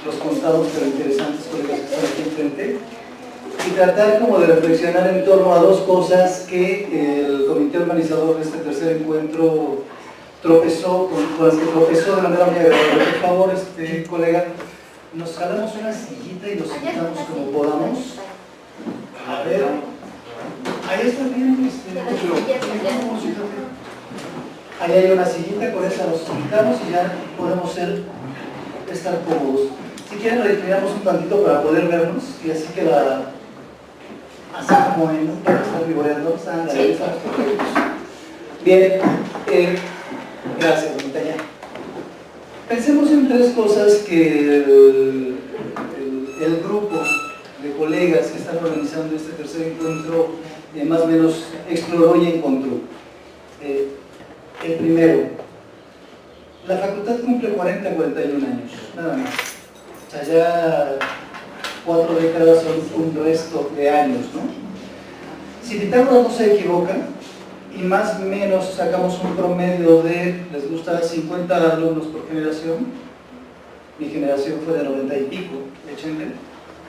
los contados pero interesantes colegas que están aquí enfrente, y tratar como de reflexionar en torno a dos cosas que el comité organizador de este tercer encuentro tropezó, con las que tropezó de manera muy agradable. Por favor, colega, nos jalamos una sillita y los sentamos como podamos. A ver, ahí está bien, ahí hay una sillita, con esa nos sentamos y ya podemos estar cómodos. Si quieren, retiramos un tantito para poder vernos y así queda así como en para estar vivoreando. Bien, gracias, bonita ya. Pensemos en tres cosas que el grupo de colegas que están organizando este tercer encuentro más o menos exploró y encontró. El primero, la facultad cumple 40, 41 años, nada más. O sea, ya 4 décadas son un resto de años, ¿no? Si Pitágoras no se equivoca, y más o menos sacamos un promedio de, les gusta 50 alumnos por generación, mi generación fue de 90 y pico, échenle,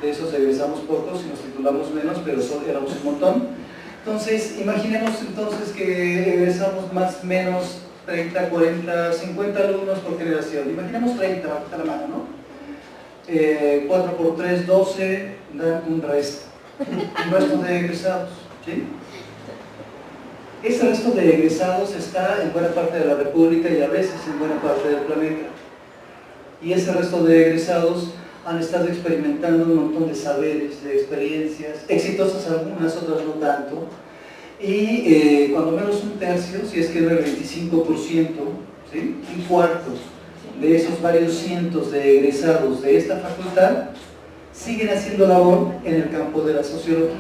de esos egresamos pocos y nos titulamos menos, pero éramos un montón. Entonces, imaginemos entonces que egresamos más o menos 30, 40, 50 alumnos por generación. Imaginemos 30, bajita la mano, ¿no? 4 por 3, 12, dan un resto de egresados, ¿sí? Ese resto de egresados está en buena parte de la República y a veces en buena parte del planeta. Y ese resto de egresados han estado experimentando un montón de saberes, de experiencias, exitosas algunas, otras no tanto. Y cuando menos un tercio, si es que no el 25%, ¿sí? Un cuarto de esos varios cientos de egresados de esta facultad siguen haciendo labor en el campo de la sociología.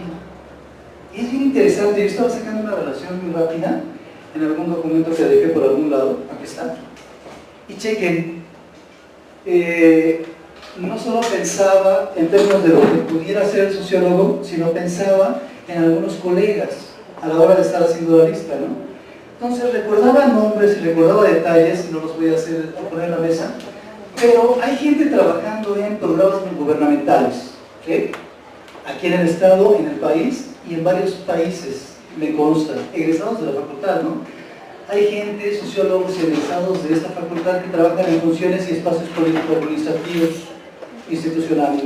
Y es bien interesante, yo estaba sacando una relación muy rápida en algún documento que dejé por algún lado, aquí está, y chequen, no solo pensaba en términos de lo que pudiera ser el sociólogo, sino pensaba en algunos colegas a la hora de estar haciendo la lista, ¿no? Entonces recordaba nombres y recordaba detalles, no los voy a poner en la mesa, pero hay gente trabajando en programas gubernamentales, ¿sí? Aquí en el estado, en el país y en varios países, me consta, egresados de la facultad, ¿no? Hay gente, sociólogos y egresados de esta facultad que trabajan en funciones y espacios político-administrativos, institucionales,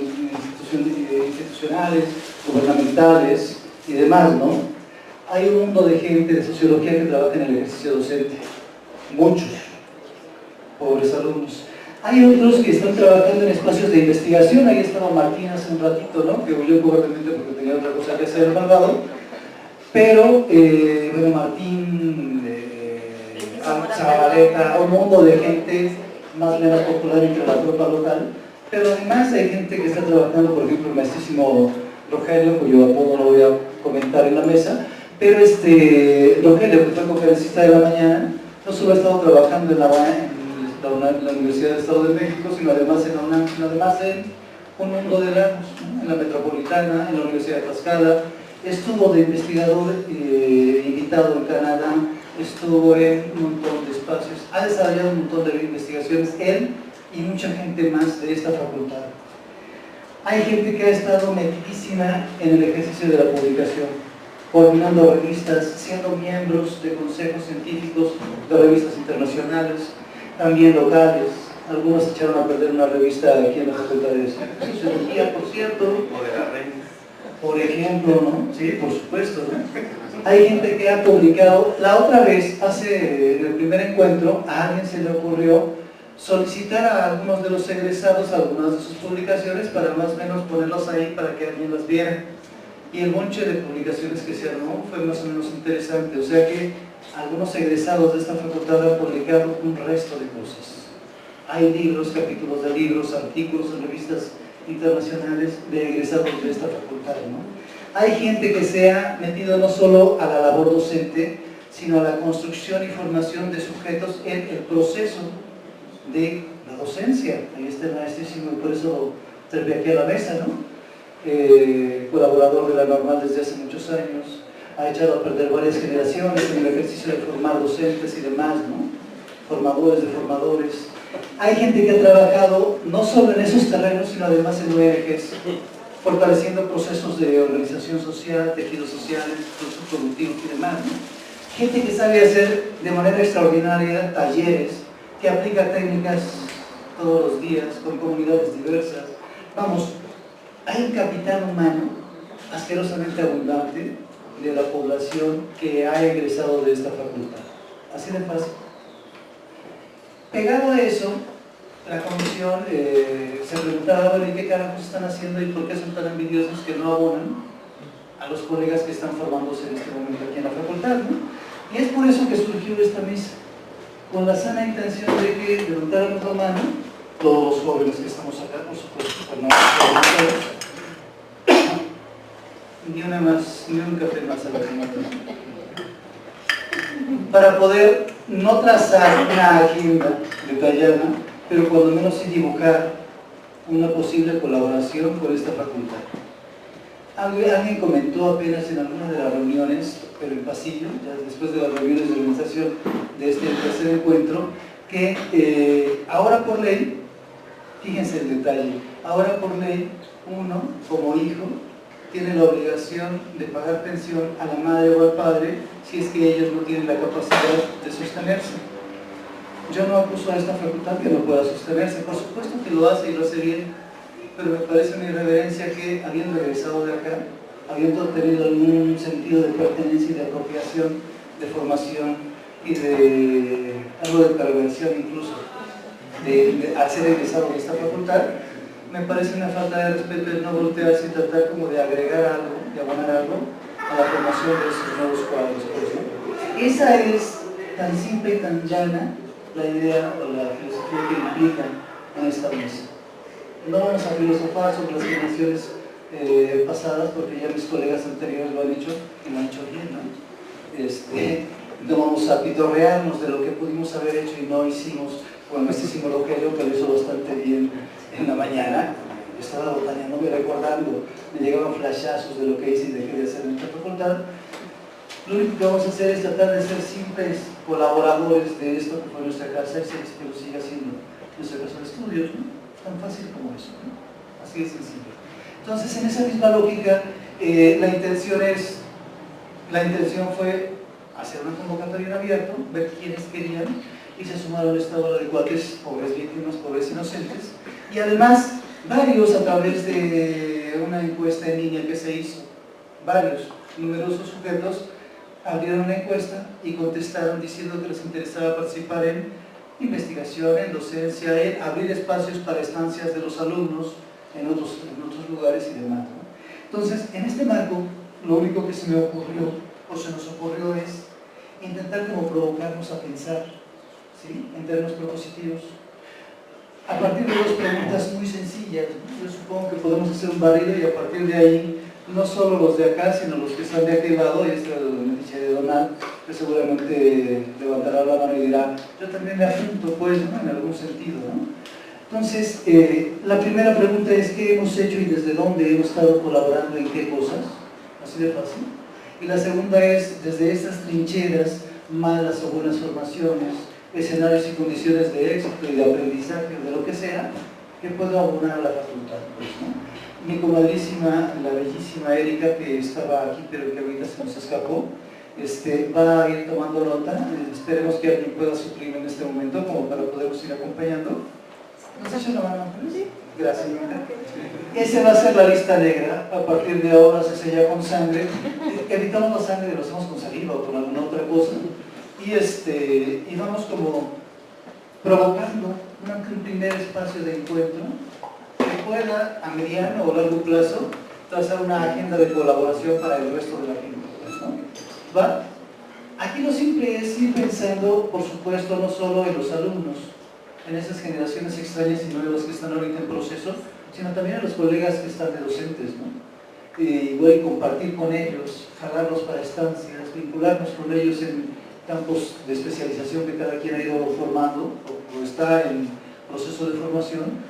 gubernamentales y demás, ¿no? Hay un mundo de gente de sociología que trabaja en el ejercicio docente, muchos, pobres alumnos. Hay otros que están trabajando en espacios de investigación, ahí estaba Martín hace un ratito, ¿no? Que huyó cobardemente porque tenía otra cosa que hacer, malvado, pero, bueno, Martín, Zabaleta, un mundo de gente más o menos popular entre la tropa local, pero además hay gente que está trabajando, por ejemplo, el maestrísimo Rogelio, cuyo apodo no voy a comentar en la mesa, pero Rogelio, que fue conferencista de la mañana, no solo ha estado trabajando en la Universidad del Estado de México, sino además en la UNAM, sino además en un mundo de lados, ¿no? En la Metropolitana, en la Universidad de Tlaxcala, estuvo de investigador invitado en Canadá, estuvo en un montón de espacios, ha desarrollado un montón de investigaciones, él y mucha gente más de esta facultad. Hay gente que ha estado metidísima en el ejercicio de la publicación, coordinando revistas, siendo miembros de consejos científicos de revistas internacionales, también locales. Algunos echaron a perder una revista aquí en la Facultad de Sociología, por cierto, o de la Reina, por ejemplo, ¿no? Sí, por supuesto, ¿no? Hay gente que ha publicado. La otra vez, en el primer encuentro, a alguien se le ocurrió solicitar a algunos de los egresados algunas de sus publicaciones para más o menos ponerlas ahí para que alguien las viera. Y el bonche de publicaciones que se armó fue más o menos interesante, o sea que algunos egresados de esta facultad han publicado un resto de cosas. Hay libros, capítulos de libros, artículos en revistas internacionales de egresados de esta facultad, ¿no? Hay gente que se ha metido no solo a la labor docente, sino a la construcción y formación de sujetos en el proceso de la docencia. Ahí está el maestrísimo y por eso trepé aquí a la mesa, ¿no? Colaborador de la Normal desde hace muchos años, ha echado a perder varias generaciones en el ejercicio de formar docentes y demás, ¿no? Formadores de formadores. Hay gente que ha trabajado no solo en esos terrenos, sino además en ONGs, fortaleciendo procesos de organización social, tejidos sociales, procesos productivos y demás, ¿no? Gente que sabe hacer de manera extraordinaria talleres, que aplica técnicas todos los días, con comunidades diversas. Vamos, hay un capital humano asquerosamente abundante de la población que ha egresado de esta facultad. Así de fácil. Pegado a eso, la comisión se preguntaba, bueno, ¿y qué carajos están haciendo y por qué son tan envidiosos que no abonan a los colegas que están formándose en este momento aquí en la facultad, ¿no? Y es por eso que surgió esta misa, con la sana intención de que levantáramos la mano, todos los jóvenes que estamos acá, por supuesto, pero no ni una más, ni un café más a la semana, para poder no trazar una agenda detallada, pero cuando menos sí dibujar una posible colaboración con esta facultad. Alguien comentó apenas en alguna de las reuniones, pero en pasillo, ya después de las reuniones de organización de este tercer encuentro, que ahora por ley, fíjense el detalle, ahora por ley uno, como hijo, tiene la obligación de pagar pensión a la madre o al padre si es que ellos no tienen la capacidad de sostenerse. Yo no acuso a esta facultad que no pueda sostenerse, por supuesto que lo hace y lo hace bien, pero me parece una irreverencia que, habiendo regresado de acá, habiendo tenido algún sentido de pertenencia y de apropiación, de formación y de algo de perversión incluso, al ser egresado de esta facultad, me parece una falta de respeto el no voltearse y tratar como de agregar algo, de abonar algo a la formación de esos nuevos cuadros, por ejemplo. Esa es tan simple y tan llana la idea o la filosofía que implica en esta mesa. No vamos a filosofar sobre las generaciones pasadas, porque ya mis colegas anteriores lo han hecho y lo han hecho bien, ¿no? No vamos a pitorrearnos de lo que pudimos haber hecho y no hicimos. Bueno, este hicimos Rogelio, que lo hizo bastante bien en la mañana. Estaba botaneándome, recordando, me llegaban flashazos de lo que hice y dejé de hacer en esta facultad. Lo único que vamos a hacer es tratar de ser simples colaboradores de esto que fue nuestra casa y que lo siga siendo nuestra casa de estudios, ¿no? Tan fácil como eso, ¿no? Así de sencillo. Entonces, en esa misma lógica, la intención fue hacer una convocatoria en abierto, ver quiénes querían, y se sumaron esta ola de cuates, pobres víctimas, pobres inocentes, y además varios a través de una encuesta en línea que se hizo, varios, numerosos sujetos abrieron una encuesta y contestaron diciendo que les interesaba participar en investigación, en docencia, en abrir espacios para estancias de los alumnos en otros lugares y demás, ¿no? Entonces, en este marco, lo único que se me ocurrió, o se nos ocurrió, es intentar como provocarnos a pensar, ¿sí?, en términos propositivos, a partir de dos preguntas muy sencillas, ¿no? Yo supongo que podemos hacer un barrido y a partir de ahí, no solo los de acá, sino los que están de aquel lado, y esta es la noticia de Donald, que seguramente levantará la mano y dirá, yo también me apunto, pues, ¿no?, en algún sentido, ¿no? Entonces, la primera pregunta es ¿qué hemos hecho y desde dónde hemos estado colaborando en qué cosas? Así de fácil. Y la segunda es, desde estas trincheras, malas o buenas formaciones, escenarios y condiciones de éxito y de aprendizaje, de lo que sea, ¿qué puedo abonar a la facultad? Pues, ¿no? Mi comadrísima, la bellísima Erika, que estaba aquí pero que ahorita se nos escapó, va a ir tomando nota. Esperemos que alguien pueda suplir en este momento como para podernos ir acompañando. ¿Nos echa la mano? Sí. Gracias. Esa va a ser la lista negra. A partir de ahora se sella con sangre. Evitamos la sangre y lo hacemos con saliva o con alguna otra cosa. Y vamos como provocando un primer espacio de encuentro que pueda a mediano o largo plazo trazar una agenda de colaboración para el resto de la gente, ¿no? ¿Va? Aquí lo simple es ir pensando, por supuesto, no solo en los alumnos, en esas generaciones extrañas y nuevas que están ahorita en proceso, sino también a los colegas que están de docentes, ¿no? Igual compartir con ellos, jalarlos para estancias, vincularnos con ellos en campos de especialización que cada quien ha ido formando o está en proceso de formación,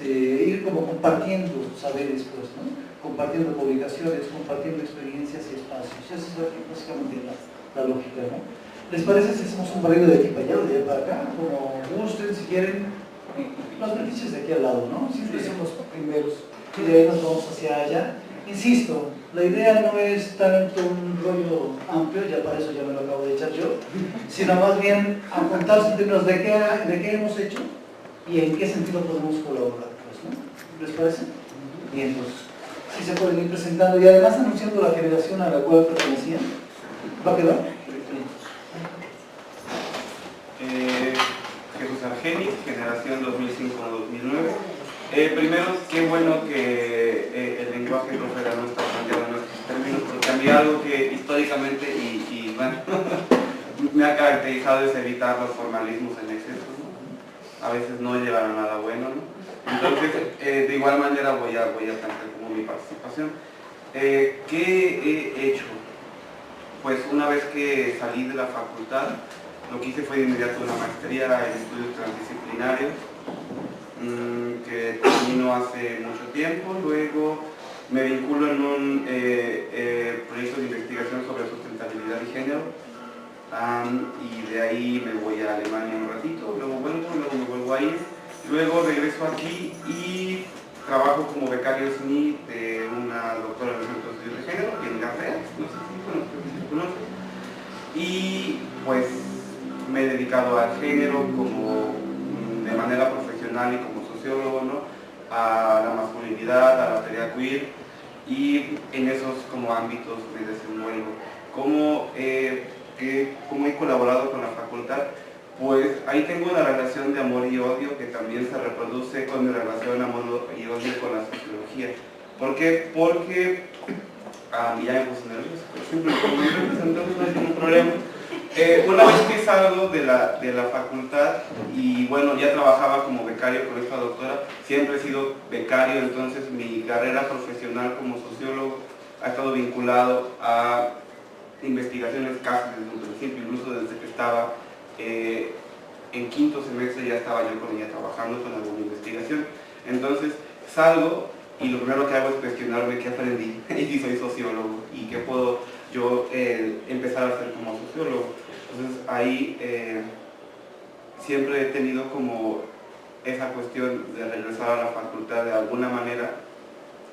ir como compartiendo saberes, pues, ¿no? Compartiendo publicaciones, compartiendo experiencias y espacios. Esa es básicamente la lógica, ¿no? ¿Les parece si hacemos un barrido de aquí para allá o de allá para acá? Como gusten, si quieren. Los beneficios de aquí al lado, ¿no? Siempre son los primeros y de ahí nos vamos hacia allá. Insisto, la idea no es tanto un rollo amplio, ya para eso ya me lo acabo de echar yo, sino más bien apuntarse en términos de qué hemos hecho y en qué sentido podemos colaborar, pues, ¿no? ¿Les parece? Bien, pues, sí se pueden ir presentando y además anunciando la generación a la cual pertenecían. ¿Va a quedar? Jesús Argenis, generación 2005-2009. Primero, qué bueno que el lenguaje profesional no está cambiando en nuestros términos, porque a mí algo que históricamente y bueno, me ha caracterizado es evitar los formalismos en exceso, ¿no? A veces no llevan a nada bueno, ¿no? Entonces, de igual manera voy a plantear como mi participación. ¿Qué he hecho? Pues una vez que salí de la facultad, lo que hice fue de inmediato una maestría en estudios transdisciplinarios, que terminó hace mucho tiempo. Luego me vinculo en un proyecto de investigación sobre sustentabilidad y género, y de ahí me voy a Alemania un ratito, luego me vuelvo a ir, luego regreso aquí y trabajo como becario SNI de una doctora en el Centro de Estudios de Género, en Garrea, no sé si se conoce, y pues me he dedicado al género como de manera profesional y como sociólogo, ¿no? A la masculinidad, a la teoría queer, y en esos como ámbitos me desenvuelvo. ¿Cómo he colaborado con la facultad? Pues ahí tengo una relación de amor y odio que también se reproduce con mi relación de amor y odio con la sociología. ¿Por qué? Porque, ya me puse nervioso, pero siempre como entonces no hay ningún problema. Una vez que salgo de la facultad y bueno, ya trabajaba como becario con esta doctora, siempre he sido becario, entonces mi carrera profesional como sociólogo ha estado vinculado a investigaciones casi desde un principio, incluso desde que estaba en quinto semestre ya estaba yo con ella trabajando con alguna investigación. Entonces salgo y lo primero que hago es cuestionarme qué aprendí y si soy sociólogo y qué puedo yo empezar a hacer como sociólogo. Entonces ahí siempre he tenido como esa cuestión de regresar a la facultad de alguna manera,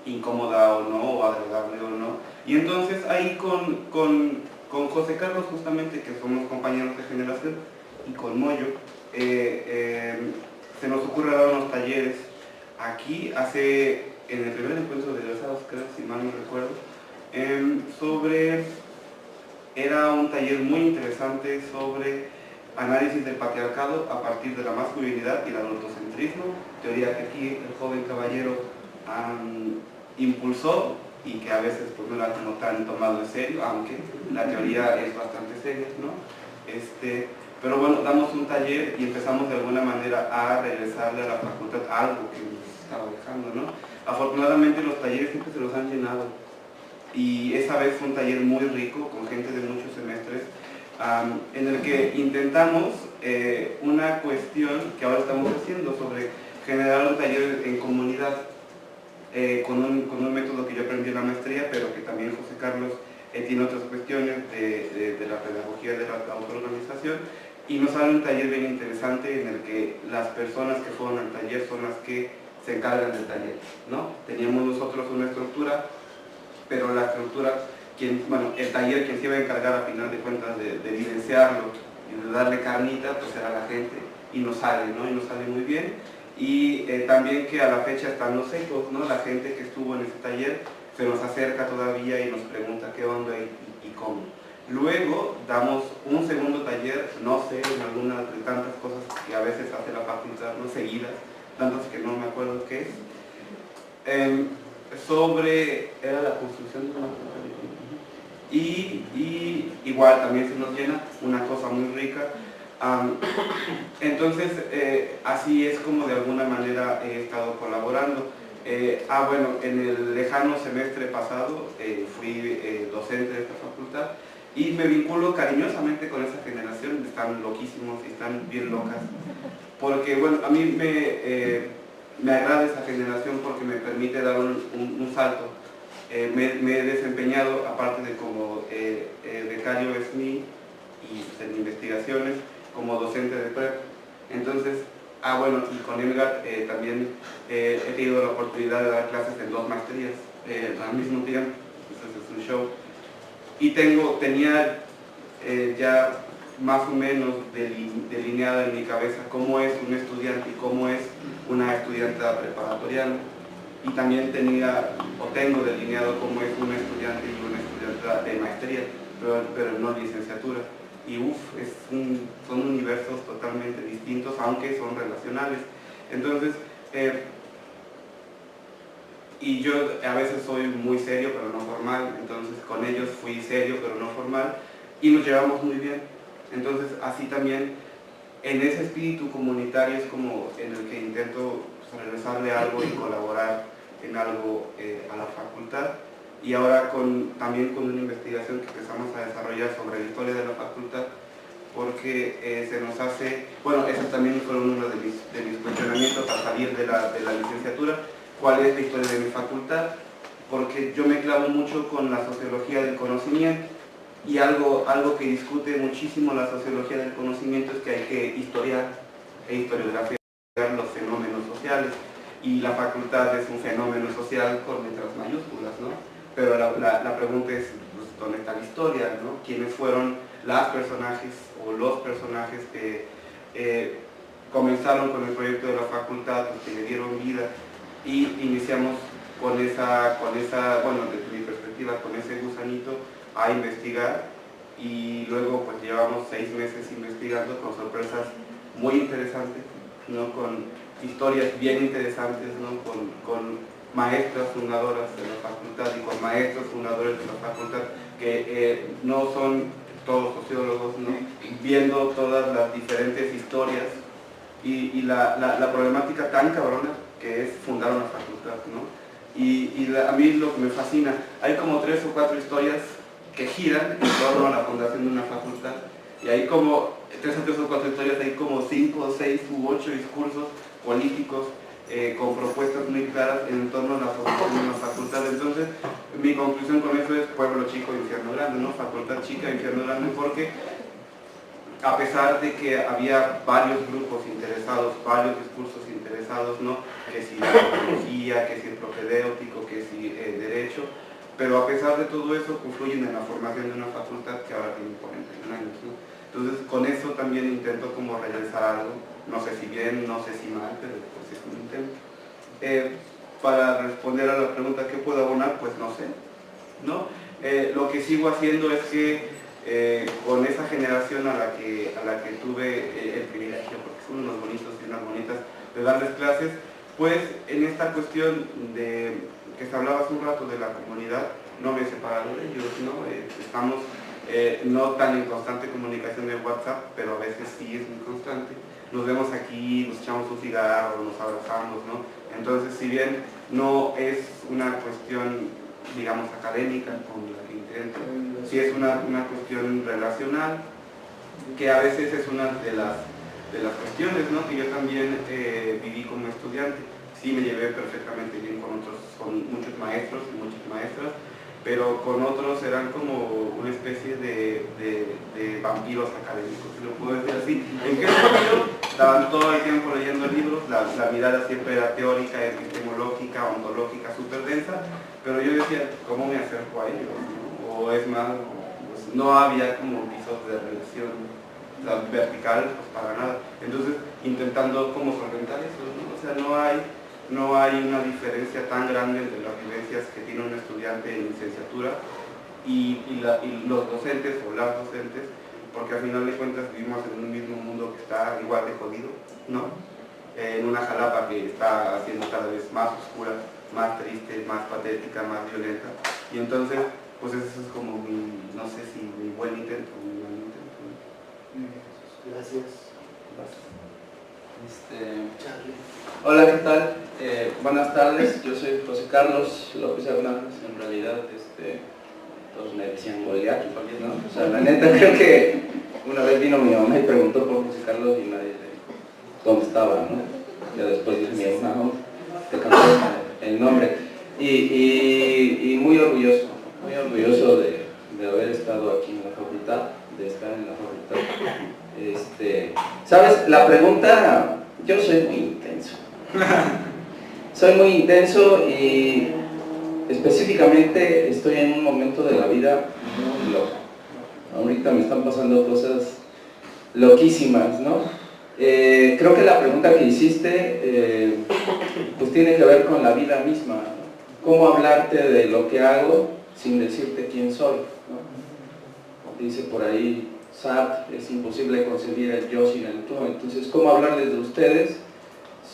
incómoda o no, o agradable o no. Y entonces ahí con José Carlos justamente, que somos compañeros de generación, y con Moyo, se nos ocurre dar unos talleres aquí en el primer encuentro de egresados, creo, si mal no recuerdo, era un taller muy interesante sobre análisis del patriarcado a partir de la masculinidad y el adultocentrismo, teoría que aquí el joven caballero impulsó y que a veces pues, no la tengo tan tomado en serio, aunque la teoría es bastante seria, ¿no? Pero bueno, damos un taller y empezamos de alguna manera a regresarle a la facultad algo que nos estaba dejando, ¿no? Afortunadamente los talleres siempre se los han llenado y esa vez fue un taller muy rico con gente de muchos semestres, en el que intentamos una cuestión que ahora estamos haciendo sobre generar un taller en comunidad con un método que yo aprendí en la maestría, pero que también José Carlos tiene otras cuestiones de la pedagogía de la autoorganización, y nos sale un taller bien interesante en el que las personas que fueron al taller son las que se encargan del taller, ¿no? Teníamos nosotros una estructura, pero la estructura, el taller quien se iba a encargar a final de cuentas de evidenciarlo y de darle carnita, pues era la gente, y nos sale, ¿no? Y nos sale muy bien. Y también que a la fecha están los ecos, ¿no? La gente que estuvo en ese taller se nos acerca todavía y nos pregunta qué onda y cómo. Luego damos un segundo taller, no sé, en algunas de tantas cosas que a veces hace la facultad, no seguidas, tantas que no me acuerdo qué es, era la construcción de una facultad. Y igual también se nos llena, una cosa muy rica. Entonces, así es como de alguna manera he estado colaborando. Bueno, en el lejano semestre pasado fui docente de esta facultad y me vinculo cariñosamente con esa generación. Están loquísimos y están bien locas, porque bueno, a mí me agrada esa generación porque me permite dar un salto. Me he desempeñado, aparte de como becario SNI, y pues, en investigaciones como docente de prep. Entonces, bueno, y con Edgar también he tenido la oportunidad de dar clases en 2 maestrías al mismo tiempo, entonces es un show. Y tenía ya más o menos delineada en mi cabeza cómo es un estudiante y cómo es una estudiante preparatoriana. Y también tengo delineado cómo es un estudiante y una estudiante de maestría, pero no licenciatura. Y son universos totalmente distintos, aunque son relacionales. Entonces, y yo a veces soy muy serio pero no formal, entonces con ellos fui serio pero no formal y nos llevamos muy bien. Entonces así también en ese espíritu comunitario es como en el que intento pues, regresarle algo y colaborar en algo a la facultad. Y ahora también con una investigación que empezamos a desarrollar sobre la historia de la facultad, porque se nos hace, bueno, esos también fueron uno de mis cuestionamientos al salir de la licenciatura, cuál es la historia de mi facultad, porque yo me clavo mucho con la sociología del conocimiento, y algo que discute muchísimo la sociología del conocimiento es que hay que historiar e historiografiar los fenómenos sociales, y la facultad es un fenómeno social con letras mayúsculas, ¿no? Pero la pregunta es, pues, ¿dónde está la historia, ¿no? ¿Quiénes fueron las personajes o los personajes que comenzaron con el proyecto de la facultad, pues, que le dieron vida, y iniciamos con esa, bueno, desde mi perspectiva, con ese gusanito a investigar, y luego pues llevamos 6 meses investigando con sorpresas muy interesantes, ¿no? Con historias bien interesantes, ¿no? Con maestras fundadoras de la facultad y con maestros fundadores de la facultad que no son todos sociólogos, ¿no? Viendo todas las diferentes historias y la problemática tan cabrona que es fundar una facultad, ¿no? A mí lo que me fascina, hay como 3 o 4 historias que giran en torno a la fundación de una facultad, y hay como 3 o 4 historias, hay como 5, 6 u 8 discursos políticos con propuestas muy claras en torno a la fundación de una facultad. Entonces, mi conclusión con eso es pueblo chico, infierno grande, ¿no? Facultad chica, infierno grande, porque a pesar de que había varios grupos interesados, varios discursos interesados, ¿no? Que si la sociología, que si el propedéutico, que si derecho, pero a pesar de todo eso confluyen en la formación de una facultad que ahora tiene 41 años, ¿no? Entonces con eso también intento como regresar algo, no sé si bien, no sé si mal, pero pues es un intento. Para responder a la pregunta ¿qué puedo abonar? Pues no sé, ¿no? Lo que sigo haciendo es que con esa generación a la que tuve el privilegio, porque son unos bonitos y unas bonitas, de darles clases, pues en esta cuestión de que se hablaba hace un rato de la comunidad, no me he separado de ellos, ¿no? Estamos no tan en constante comunicación de WhatsApp, pero a veces sí es muy constante. Nos vemos aquí, nos echamos un cigarro, nos abrazamos, ¿no? Entonces, si bien no es una cuestión, digamos, académica, como la que intento, sí es una cuestión relacional, que a veces es una de las cuestiones, ¿no? Que yo también viví como estudiante. Sí me llevé perfectamente bien con muchos maestros y muchas maestras, pero con otros eran como una especie de vampiros académicos, si lo puedo decir así. ¿En qué sentido? Estaban todo el tiempo leyendo libros, la mirada siempre era teórica, epistemológica, ontológica, súper densa, pero yo decía, ¿cómo me acerco a ellos? ¿No? O es más, pues no había como pisos de relación, o sea, vertical, pues para nada. Entonces, intentando como solventar eso, ¿no? O sea, no hay una diferencia tan grande entre las vivencias que tiene un estudiante en licenciatura y los docentes o las docentes, porque al final de cuentas vivimos en un mismo mundo que está igual de jodido, ¿no? En una Jalapa que está haciendo cada vez más oscura, más triste, más patética, más violenta, y entonces, pues eso es como no sé si mi buen intento o mi mal intento, ¿no? Gracias. Hola, ¿qué tal? Buenas tardes, yo soy José Carlos López Hernández. En realidad, todos me decían Goliat, ¿no? O sea, la neta, creo que una vez vino mi mamá y preguntó por José Carlos y nadie le dijo dónde estaba, ¿no? Ya después dijo mi mamá, ¿no? Te cambió el nombre. Y muy orgulloso de haber estado aquí en la facultad, de estar en la facultad. ¿Sabes? La pregunta, yo soy muy intenso. Soy muy intenso y específicamente estoy en un momento de la vida muy loco. Ahorita me están pasando cosas loquísimas, ¿no? Creo que la pregunta que hiciste pues tiene que ver con la vida misma, ¿no? Cómo hablarte de lo que hago sin decirte quién soy, ¿no? Dice por ahí Sartre, es imposible concebir el yo sin el tú. Entonces, ¿cómo hablarles de ustedes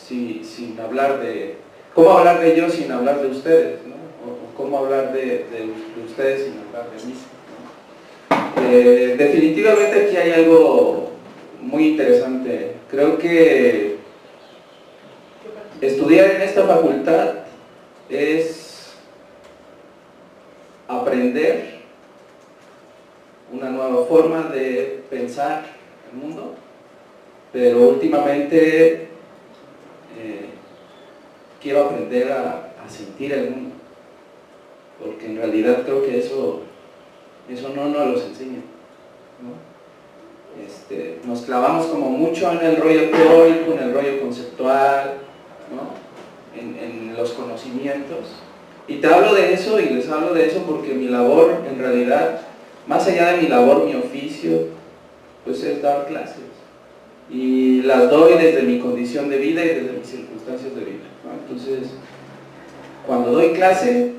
sin hablar de... ¿Cómo hablar de yo sin hablar de ustedes, ¿no? O cómo hablar de ustedes sin hablar de mí? Definitivamente aquí hay algo muy interesante. Creo que estudiar en esta facultad es aprender una nueva forma de pensar el mundo, pero últimamente quiero aprender a sentir el mundo, porque en realidad creo que eso no nos los enseña, ¿no? Nos clavamos como mucho en el rollo teórico, en el rollo conceptual, ¿no? en los conocimientos, y te hablo de eso y les hablo de eso porque mi labor en realidad, más allá de mi labor, mi oficio, pues es dar clases, y las doy desde mi condición de vida y desde mis circunstancias de vida, ¿no? Entonces, cuando doy clase,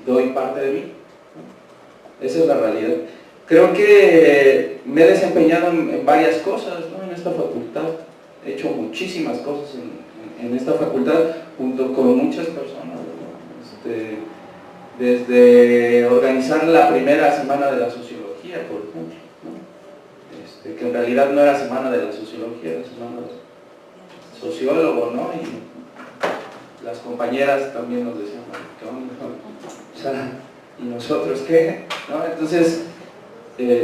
doy parte de mí, ¿no? Esa es la realidad. Creo que me he desempeñado en varias cosas, ¿no? En esta facultad, he hecho muchísimas cosas en esta facultad, junto con muchas personas, ¿no? Desde organizar la primera semana de la sociología, por ejemplo, ¿no? Que en realidad no era semana de la sociología, era semana de sociólogo, ¿no? Y las compañeras también nos decían, ¿qué onda? O sea, ¿y nosotros qué? ¿No? Entonces,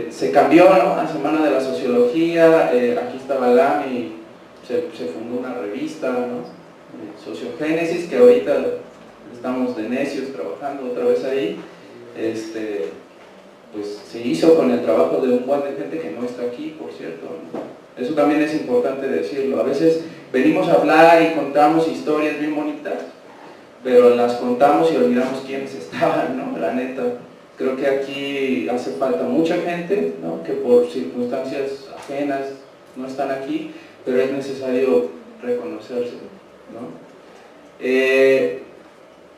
se cambió, ¿no? A semana de la sociología, aquí estaba LAM, se fundó una revista, ¿no? Sociogénesis, que ahorita estamos de necios trabajando otra vez ahí. Pues se hizo con el trabajo de un buen de gente que no está aquí, por cierto, ¿no? Eso también es importante decirlo. A veces venimos a hablar y contamos historias bien bonitas, pero las contamos y olvidamos quiénes estaban, ¿no? La neta, creo que aquí hace falta mucha gente, ¿no? Que por circunstancias ajenas no están aquí, pero es necesario reconocerse, ¿no?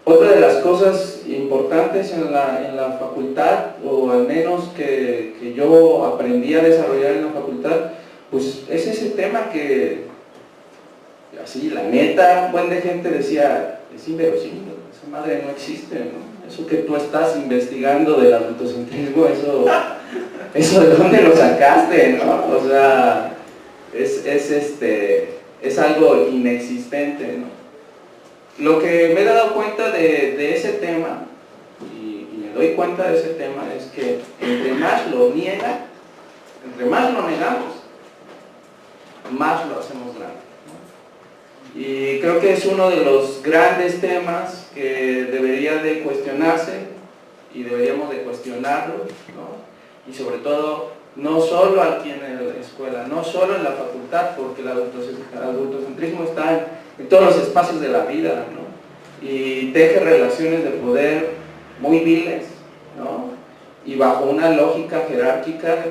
Otra de las cosas importantes en la facultad, o al menos que yo aprendí a desarrollar en la facultad, pues es ese tema que, así, la neta, un buen de gente decía, es inverosímil, esa madre no existe, ¿no? Eso que tú estás investigando del adultocentrismo, eso de dónde lo sacaste, ¿no? O sea, es algo inexistente, ¿no? Lo que me he dado cuenta de ese tema, y me doy cuenta de ese tema, es que entre más lo niega, entre más lo negamos, más lo hacemos grande, ¿no? Y creo que es uno de los grandes temas que debería de cuestionarse, y deberíamos de cuestionarlo, ¿no? Y sobre todo, no solo aquí en la escuela, no solo en la facultad, porque el adultocentrismo está en todos los espacios de la vida, ¿no? Y teje relaciones de poder muy viles, ¿no? Y bajo una lógica jerárquica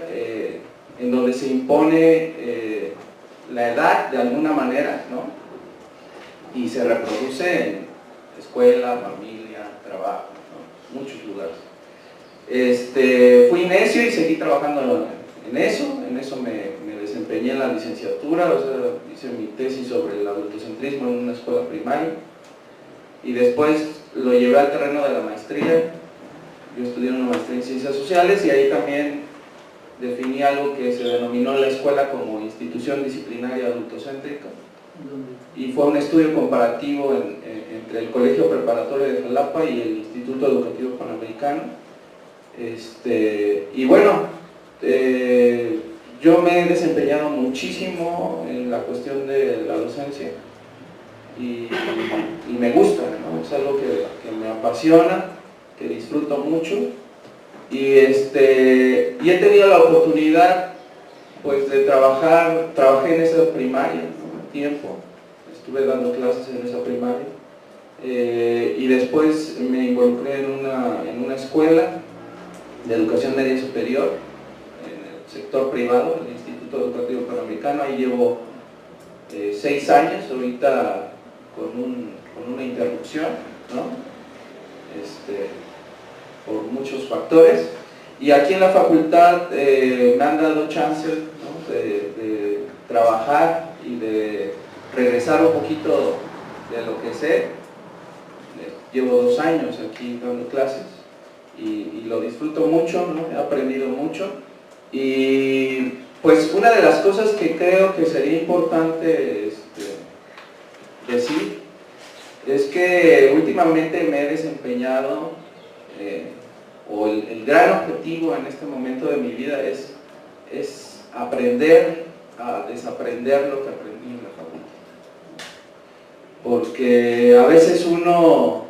en donde se impone la edad de alguna manera, ¿no? Y se reproduce en escuela, familia, trabajo, ¿no? Muchos lugares. Fui necio y seguí trabajando en eso me desempeñé en la licenciatura, o sea, hice mi tesis sobre el adultocentrismo en una escuela primaria, y después lo llevé al terreno de la maestría. Yo estudié una maestría en Ciencias Sociales, y ahí también definí algo que se denominó en la escuela como institución disciplinaria adultocéntrica, y fue un estudio comparativo entre el Colegio Preparatorio de Jalapa y el Instituto Educativo Panamericano. Y bueno, yo me he desempeñado muchísimo en la cuestión de la docencia, y me gusta, ¿no? Es algo que me apasiona, que disfruto mucho, y he tenido la oportunidad pues de trabajé en esa primaria, ¿no? Un tiempo, estuve dando clases en esa primaria, y después me involucré en una escuela de educación media superior, en el sector privado, el Instituto Educativo Panamericano. Ahí llevo 6 años, ahorita con una interrupción, ¿no? Por muchos factores, y aquí en la facultad me han dado chance, ¿no? de trabajar y de regresar un poquito de lo que sé. Llevo 2 años aquí dando clases y lo disfruto mucho, ¿no? He aprendido mucho, y pues una de las cosas que creo que sería importante decir es que últimamente me he desempeñado, o el gran objetivo en este momento de mi vida es aprender a desaprender lo que aprendí en la facultad. Porque a veces uno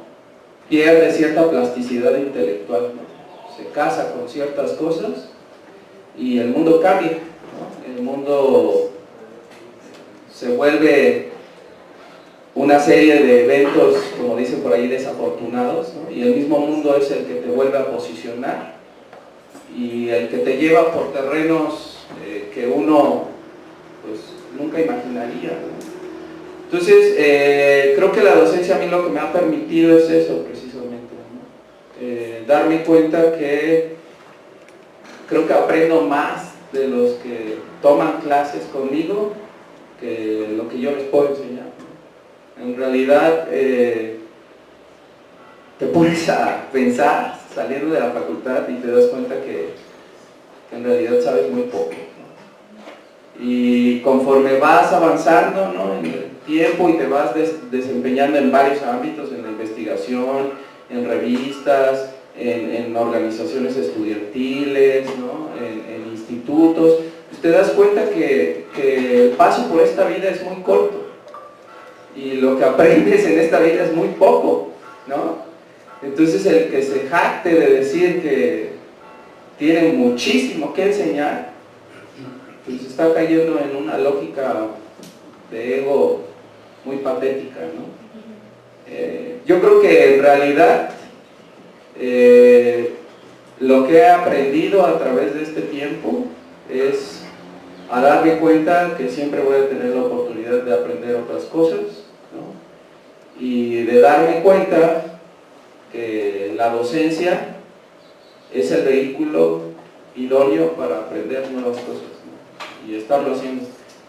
pierde cierta plasticidad intelectual, ¿no? Se casa con ciertas cosas y el mundo cambia, ¿no? El mundo se vuelve una serie de eventos, como dicen por ahí, desafortunados, ¿no? Y el mismo mundo es el que te vuelve a posicionar y el que te lleva por terrenos que uno pues nunca imaginaría, ¿no? Entonces, creo que la docencia a mí lo que me ha permitido es eso precisamente, ¿no? Darme cuenta que creo que aprendo más de los que toman clases conmigo que lo que yo les puedo enseñar. En realidad, te pones a pensar saliendo de la facultad y te das cuenta que en realidad sabes muy poco, ¿no? Y conforme vas avanzando, ¿no? En el tiempo y te vas desempeñando en varios ámbitos, en la investigación, en revistas, en organizaciones estudiantiles, ¿no? En institutos, pues te das cuenta que el paso por esta vida es muy corto. Y lo que aprendes en esta vida es muy poco, ¿no? Entonces el que se jacte de decir que tiene muchísimo que enseñar, pues está cayendo en una lógica de ego muy patética, ¿no? Yo creo que en realidad lo que he aprendido a través de este tiempo es a darme cuenta que siempre voy a tener la oportunidad de aprender otras cosas, ¿no? Y de darme cuenta que la docencia es el vehículo idóneo para aprender nuevas cosas, ¿no? Y estarlo haciendo.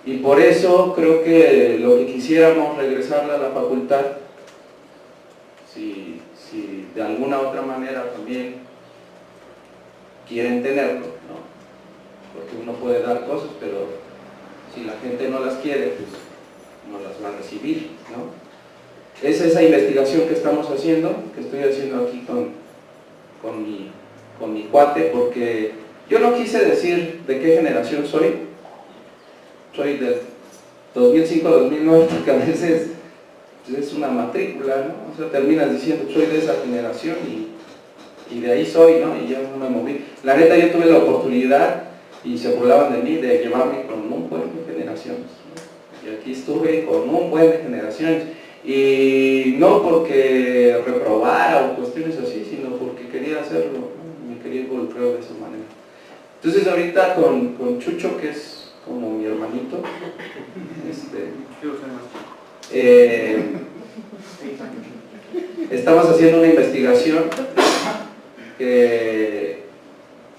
Y por eso creo que lo que quisiéramos regresarle a la facultad, si de alguna otra manera también quieren tenerlo, ¿no? Porque uno puede dar cosas, pero si la gente no las quiere, pues no las va a recibir, ¿no? Es esa investigación que estamos haciendo, que estoy haciendo aquí con mi cuate, porque yo no quise decir de qué generación soy del 2005-2009, porque a veces es una matrícula, ¿no? O sea, terminas diciendo, soy de esa generación y de ahí soy, ¿no? Y ya no me moví. La neta, yo tuve la oportunidad, y se burlaban de mí, de llevarme con un buen de generaciones, ¿no? Y aquí estuve con un buen de generaciones, y no porque reprobara o cuestiones así, sino porque quería hacerlo, ¿no? Me quería involucrar de esa manera. Entonces ahorita con Chucho, que es como mi hermanito, estamos haciendo una investigación que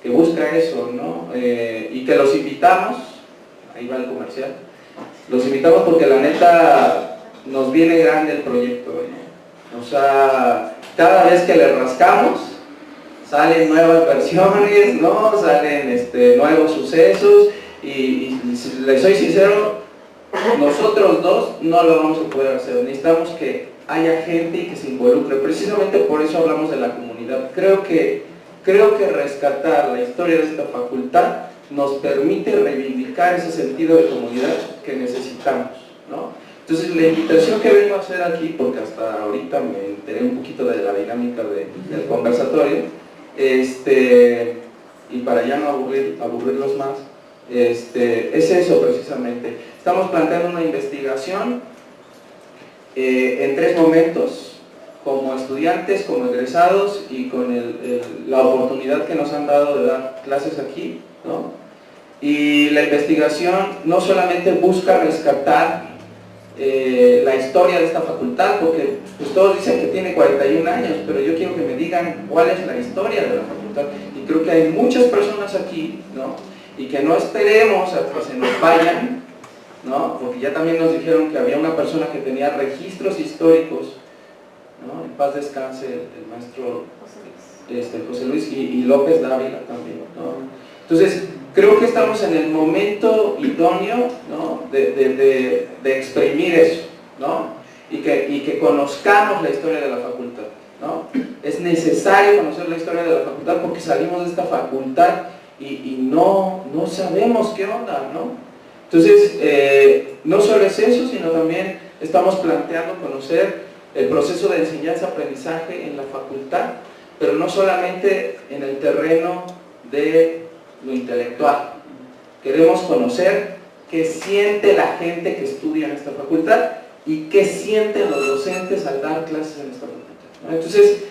busca eso, ¿no? Y que los invitamos, ahí va el comercial, los invitamos porque la neta nos viene grande el proyecto, ¿no? O sea, cada vez que le rascamos salen nuevas versiones, ¿no? Salen nuevos sucesos, y si les soy sincero, nosotros dos no lo vamos a poder hacer. Necesitamos que haya gente y que se involucre. Precisamente por eso hablamos de la comunidad. Creo que rescatar la historia de esta facultad nos permite reivindicar ese sentido de comunidad que necesitamos, ¿no? Entonces la invitación que vengo a hacer aquí, porque hasta ahorita me enteré un poquito de la dinámica del conversatorio, Y para ya no aburrirlos más, es eso precisamente. Estamos planteando una investigación en 3 momentos, como estudiantes, como egresados y con la oportunidad que nos han dado de dar clases aquí, ¿no? Y la investigación no solamente busca rescatar la historia de esta facultad, porque pues, todos dicen que tiene 41 años, pero yo quiero que me digan cuál es la historia de la facultad. Y creo que hay muchas personas aquí, ¿no? Y que no esperemos a que se nos vayan, ¿no? Porque ya también nos dijeron que había una persona que tenía registros históricos, ¿no? En paz descanse el maestro José Luis y López Dávila también, ¿no? Entonces, creo que estamos en el momento idóneo, ¿no? de exprimir eso, ¿no? Y que conozcamos la historia de la facultad, ¿no? Es necesario conocer la historia de la facultad porque salimos de esta facultad y no sabemos qué onda, ¿no? Entonces, no solo es eso, sino también estamos planteando conocer el proceso de enseñanza-aprendizaje en la facultad, pero no solamente en el terreno de lo intelectual. Queremos conocer qué siente la gente que estudia en esta facultad y qué sienten los docentes al dar clases en esta facultad, ¿no? Entonces,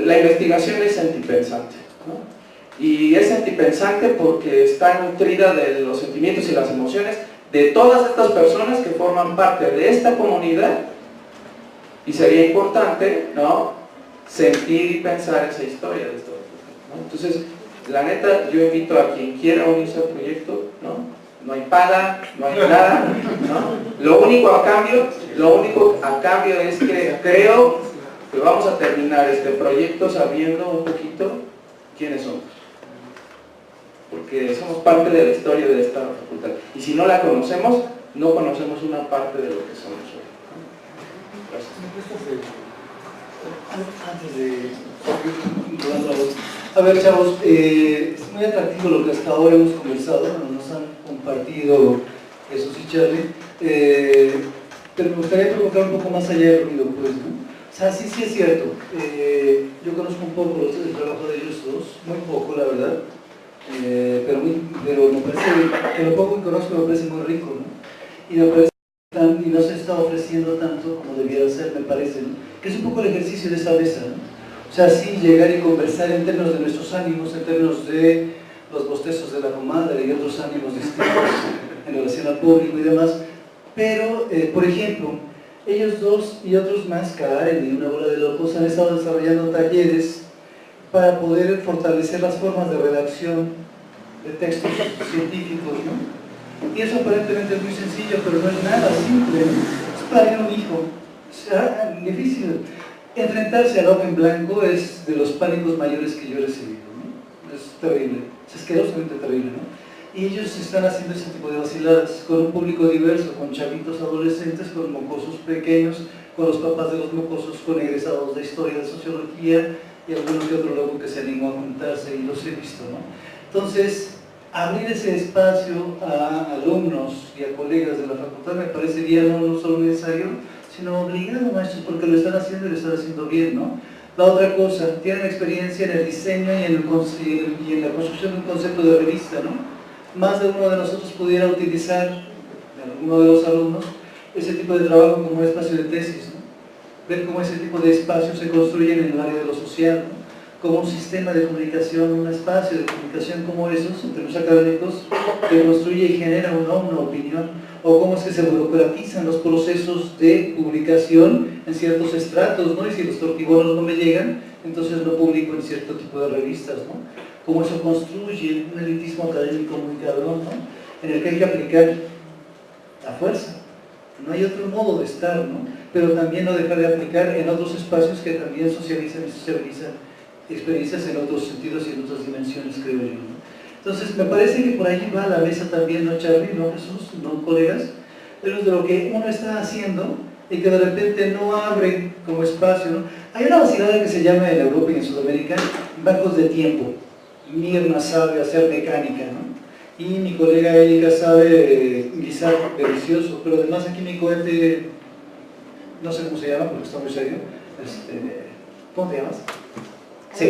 la investigación es antipensante, ¿no? Y es antipensante porque está nutrida de los sentimientos y las emociones de todas estas personas que forman parte de esta comunidad, y sería importante, ¿no?, sentir y pensar esa historia de esta facultad, ¿no? Entonces, la neta, yo invito a quien quiera unirse al proyecto, ¿no? No hay paga, no hay nada, ¿no? Lo único a cambio es que creo que vamos a terminar este proyecto sabiendo un poquito quiénes somos. Porque somos parte de la historia de esta facultad. Y si no la conocemos, no conocemos una parte de lo que somos hoy. Gracias. Antes de... A ver, chavos, es muy atractivo lo que hasta ahora hemos conversado, nos han compartido Jesús y Charlie, pero me gustaría preguntar un poco más allá del ruido, pues, ¿no? O sea, sí es cierto, yo conozco un poco el trabajo de ellos dos, muy poco, la verdad, pero me parece que lo poco que conozco me parece muy rico, ¿no? Y me parece y no se está ofreciendo tanto como debiera ser, me parece, ¿no? Que es un poco el ejercicio de esta mesa, ¿no? O sea, sí llegar y conversar en términos de nuestros ánimos, en términos de los bostezos de la comadre y otros ánimos distintos en relación al público y demás, pero, por ejemplo, ellos dos y otros más, Karen y una bola de locos, han estado desarrollando talleres para poder fortalecer las formas de redacción de textos científicos, ¿no? Y eso aparentemente es muy sencillo, pero no es nada simple, ¿no? Es para un hijo, o sea, difícil. Enfrentarse al ojo en blanco es de los pánicos mayores que yo he recibido, ¿no? Es terrible, es asquerosamente terrible, ¿no? Y ellos están haciendo ese tipo de vaciladas con un público diverso, con chavitos adolescentes, con mocosos pequeños, con los papás de los mocosos, con egresados de historia, de sociología y alguno que otro loco que se animó a juntarse y los he visto, ¿no? Entonces, abrir ese espacio a alumnos y a colegas de la facultad me parecería no solo necesario, sino obligado, maestros, porque lo están haciendo y lo están haciendo bien, ¿no? La otra cosa, tienen experiencia en el diseño y en la construcción de un concepto de revista, ¿no? Más de uno de nosotros pudiera utilizar, alguno de los alumnos, ese tipo de trabajo como un espacio de tesis, ¿no? Ver cómo ese tipo de espacios se construyen en el área de lo social, ¿no? Como un sistema de comunicación, un espacio de comunicación como esos, entre los académicos, que construye y genera una opinión, o cómo es que se burocratizan los procesos de publicación en ciertos estratos, ¿no? Y si los tortibonos no me llegan, entonces no publico en cierto tipo de revistas, ¿no? Cómo eso construye un elitismo académico muy cabrón, ¿no? En el que hay que aplicar la fuerza. No hay otro modo de estar, ¿no? Pero también no dejar de aplicar en otros espacios que también socializan y sociabilizan experiencias en otros sentidos y en otras dimensiones, creo yo, ¿no? Entonces, me parece que por ahí va la mesa también, ¿no, Charlie? ¿No, Jesús? ¿No, colegas? Pero es de lo que uno está haciendo y que de repente no abre como espacio, ¿no? Hay una vacilada que se llama en Europa y en Sudamérica bancos de tiempo. Mirna sabe hacer mecánica, ¿no? Y mi colega Erika sabe guisar delicioso, pero además aquí mi cohete, no sé cómo se llama porque está muy serio, ¿cómo te llamas? Sí,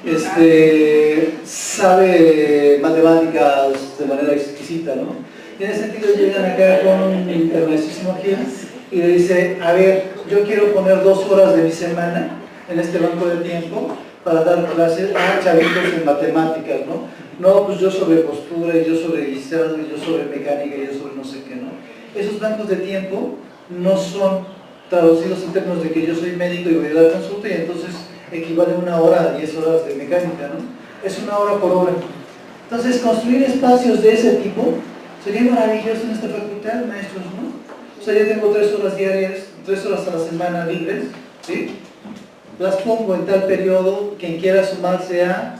Él sabe matemáticas de manera exquisita, ¿no? Y en ese sentido llegan acá con un internacionalísimo aquí y le dice, a ver, yo quiero poner 2 horas de mi semana en este banco de tiempo para dar clases a chavitos en matemáticas, ¿no? No, pues yo sobre postura, y yo sobre guisado, y yo sobre mecánica, y yo sobre no sé qué, ¿no? Esos bancos de tiempo no son traducidos en términos de que yo soy médico y voy a dar consulta y entonces equivale 1 hora a 10 horas de mecánica, ¿no? Es 1 hora por hora. Entonces, construir espacios de ese tipo sería maravilloso en esta facultad, maestros, ¿no? O sea, yo tengo 3 horas diarias, 3 horas a la semana libres, ¿sí? Las pongo en tal periodo, quien quiera sumarse a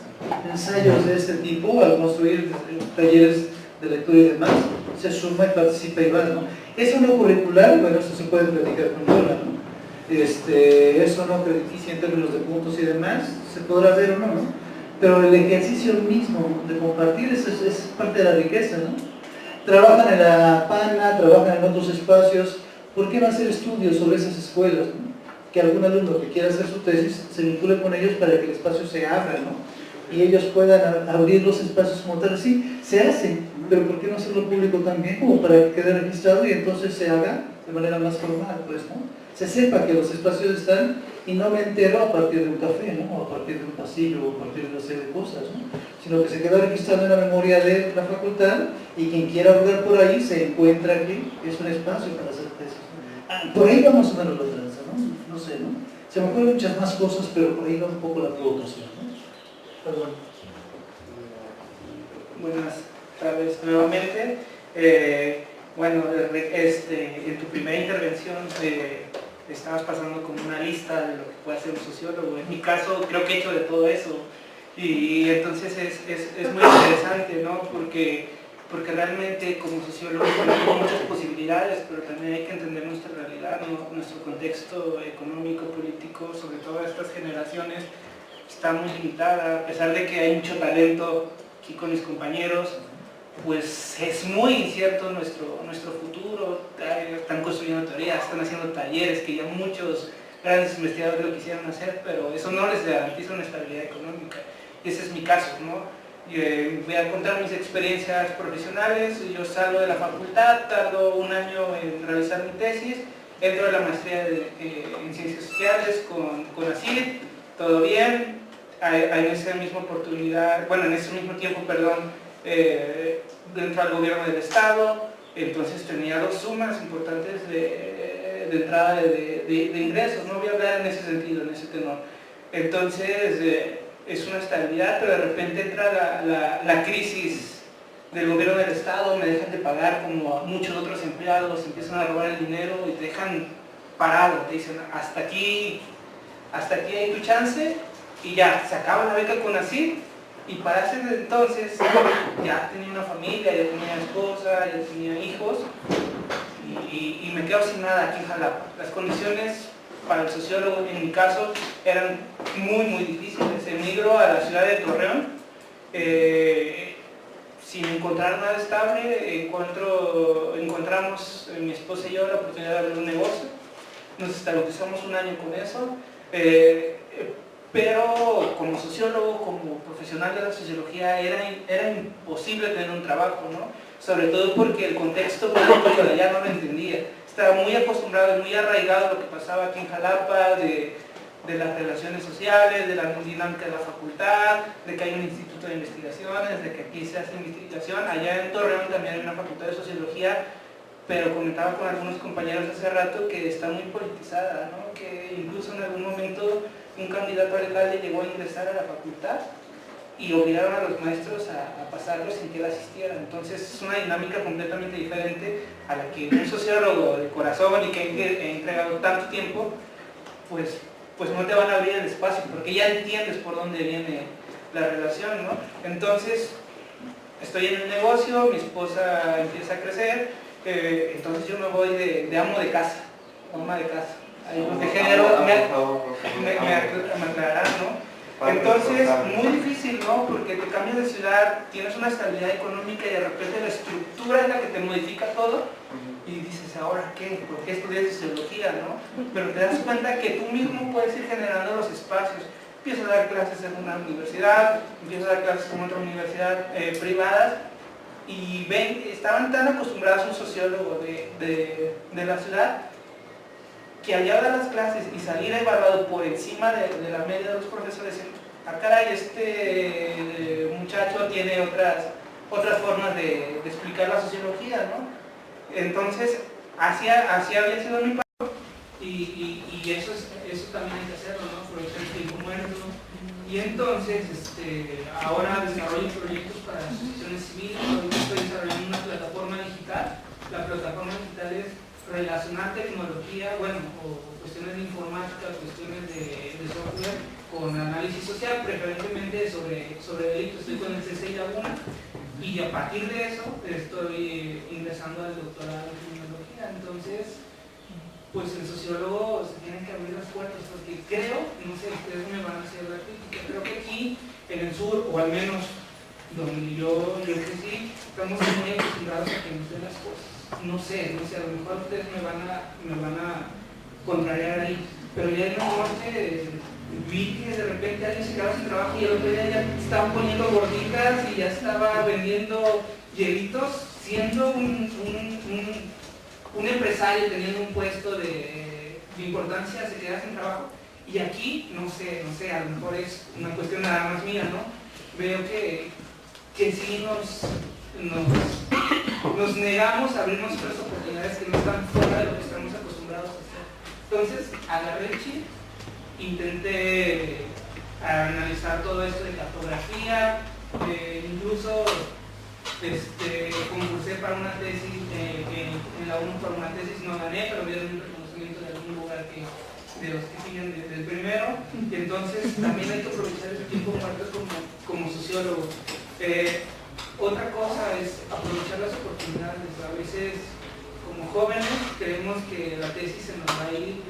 ensayos de este tipo, al construir talleres de lectura y demás, se suma y participa y va, ¿no? Eso no curricular, bueno, eso se puede platicar con Lola, ¿no? Eso no crediticia en términos de puntos y demás, se podrá ver o no, ¿no? Pero el ejercicio mismo de compartir es parte de la riqueza, ¿no? Trabajan en la PANA, trabajan en otros espacios, ¿por qué no hacer estudios sobre esas escuelas, ¿no? Que algún alumno que quiera hacer su tesis se vincule con ellos para que el espacio se abra, ¿no? Y ellos puedan abrir los espacios como tal. Sí, se hace, pero ¿por qué no hacerlo público también? Como para que quede registrado y entonces se haga de manera más formal, pues, ¿no? Se sepa que los espacios están y no me entero a partir de un café, ¿no? O a partir de un pasillo, o a partir de una serie de cosas, ¿no? Sino que se queda registrado en la memoria de la facultad y quien quiera hablar por ahí se encuentra aquí, es un espacio para hacer tesis, ¿no? Por ahí va más o menos la tranza, ¿no? No sé, ¿no? Se me ocurren muchas más cosas, pero por ahí va un poco la provocación, ¿no? Perdón. Buenas tardes nuevamente. Bueno, en tu primera intervención estabas pasando como una lista de lo que puede hacer un sociólogo. En mi caso creo que he hecho de todo eso y entonces es muy interesante, ¿no? Porque realmente como sociólogos tenemos muchas posibilidades, pero también hay que entender nuestra realidad, ¿no? Nuestro contexto económico, político, sobre todo estas generaciones, está muy limitada, a pesar de que hay mucho talento aquí con mis compañeros, pues es muy incierto nuestro futuro. Están construyendo teorías, están haciendo talleres que ya muchos grandes investigadores lo quisieran hacer, pero eso no les garantiza una estabilidad económica. Y ese es mi caso, ¿no? Voy a contar mis experiencias profesionales. Yo salgo de la facultad, tardo 1 año en realizar mi tesis, entro a la maestría en Ciencias Sociales con ACID, todo bien. En esa misma oportunidad, bueno, en ese mismo tiempo, perdón, entro al gobierno del Estado, entonces tenía 2 sumas importantes de entrada de ingresos. No voy a hablar en ese sentido, en ese tenor. Entonces, es una estabilidad, pero de repente entra la crisis del gobierno del Estado, me dejan de pagar como a muchos otros empleados, empiezan a robar el dinero y te dejan parado, te dicen hasta aquí hay tu chance y ya, se acaba la beca con ACID. Y para ese entonces ya tenía una familia, ya tenía esposa, ya tenía hijos y me quedo sin nada aquí en Jalapa. Las condiciones para el sociólogo, en mi caso, eran muy difíciles. Emigro a la ciudad de Torreón sin encontrar nada estable. Encontramos mi esposa y yo la oportunidad de abrir un negocio. Nos estabilizamos 1 año con eso. Pero como sociólogo, como profesional de la sociología, era imposible tener un trabajo, ¿no? Sobre todo porque el contexto político de allá no lo entendía. Estaba muy acostumbrado y muy arraigado a lo que pasaba aquí en Jalapa, de las relaciones sociales, de la dinámica de la facultad, de que hay un instituto de investigaciones, de que aquí se hace investigación. Allá en Torreón también hay una facultad de sociología, pero comentaba con algunos compañeros hace rato que está muy politizada, ¿no? Que incluso en algún momento un candidato a alcalde llegó a ingresar a la facultad y obligaron a los maestros a pasarlo sin que él asistiera. Entonces es una dinámica completamente diferente a la que un sociólogo de corazón y que ha entregado tanto tiempo, pues no te van a abrir el espacio, porque ya entiendes por dónde viene la relación, ¿no? Entonces estoy en el negocio, mi esposa empieza a crecer, entonces yo me voy de amo de casa, ama de casa. Ahí los de género me aclararán, ¿no? Entonces, muy difícil, ¿no? Porque te cambias de ciudad, tienes una estabilidad económica y de repente la estructura es la que te modifica todo y dices, ¿ahora qué? ¿Por qué estudias sociología, no? Pero te das cuenta que tú mismo puedes ir generando los espacios. empiezo a dar clases en una universidad, empiezo a dar clases en otra universidad privada, y estaban tan acostumbrados a un sociólogo de la ciudad, que al llevar las clases y salir evaluado por encima de la media de los profesores, caray, este muchacho tiene otras formas de explicar la sociología, ¿no? Entonces, así había sido mi paso, y eso también hay que hacerlo, ¿no? Aprovechar el tiempo muerto. Y entonces, ahora desarrollo proyectos para asociaciones civiles. Ahorita estoy desarrollando una plataforma digital. La plataforma digital es relacionar tecnología, o cuestiones de informática, cuestiones de software, con análisis social, preferentemente sobre delitos. Estoy con el CCI Laguna, y a partir de eso estoy ingresando al doctorado en criminología. Entonces, pues el sociólogo se tiene que abrir las puertas, porque creo, no sé, ustedes me van a hacer la crítica, creo que aquí en el sur, o al menos donde yo crecí, estamos muy acostumbrados a que nos den las cosas. No sé, a lo mejor ustedes me van a contrariar ahí, pero ya en el norte vi que de repente alguien se quedaba sin trabajo y el otro día ya estaban poniendo gorditas y ya estaba vendiendo hielitos, siendo un empresario teniendo un puesto de importancia, se queda sin trabajo. Y aquí, no sé, a lo mejor es una cuestión nada más mía, ¿no? Veo que sí nos negamos a abrirnos otras oportunidades que no están fuera de lo que estamos acostumbrados a hacer. Entonces, agarré el chip, intenté analizar todo esto de cartografía, incluso concursé para una tesis en la UNO, para una tesis no gané, pero me dieron un reconocimiento de algún lugar de los que siguen del primero, y entonces también hay que aprovechar ese tiempo muerto como sociólogo. Otra cosa es aprovechar las oportunidades. A veces, como jóvenes, creemos que la tesis se nos va a ir,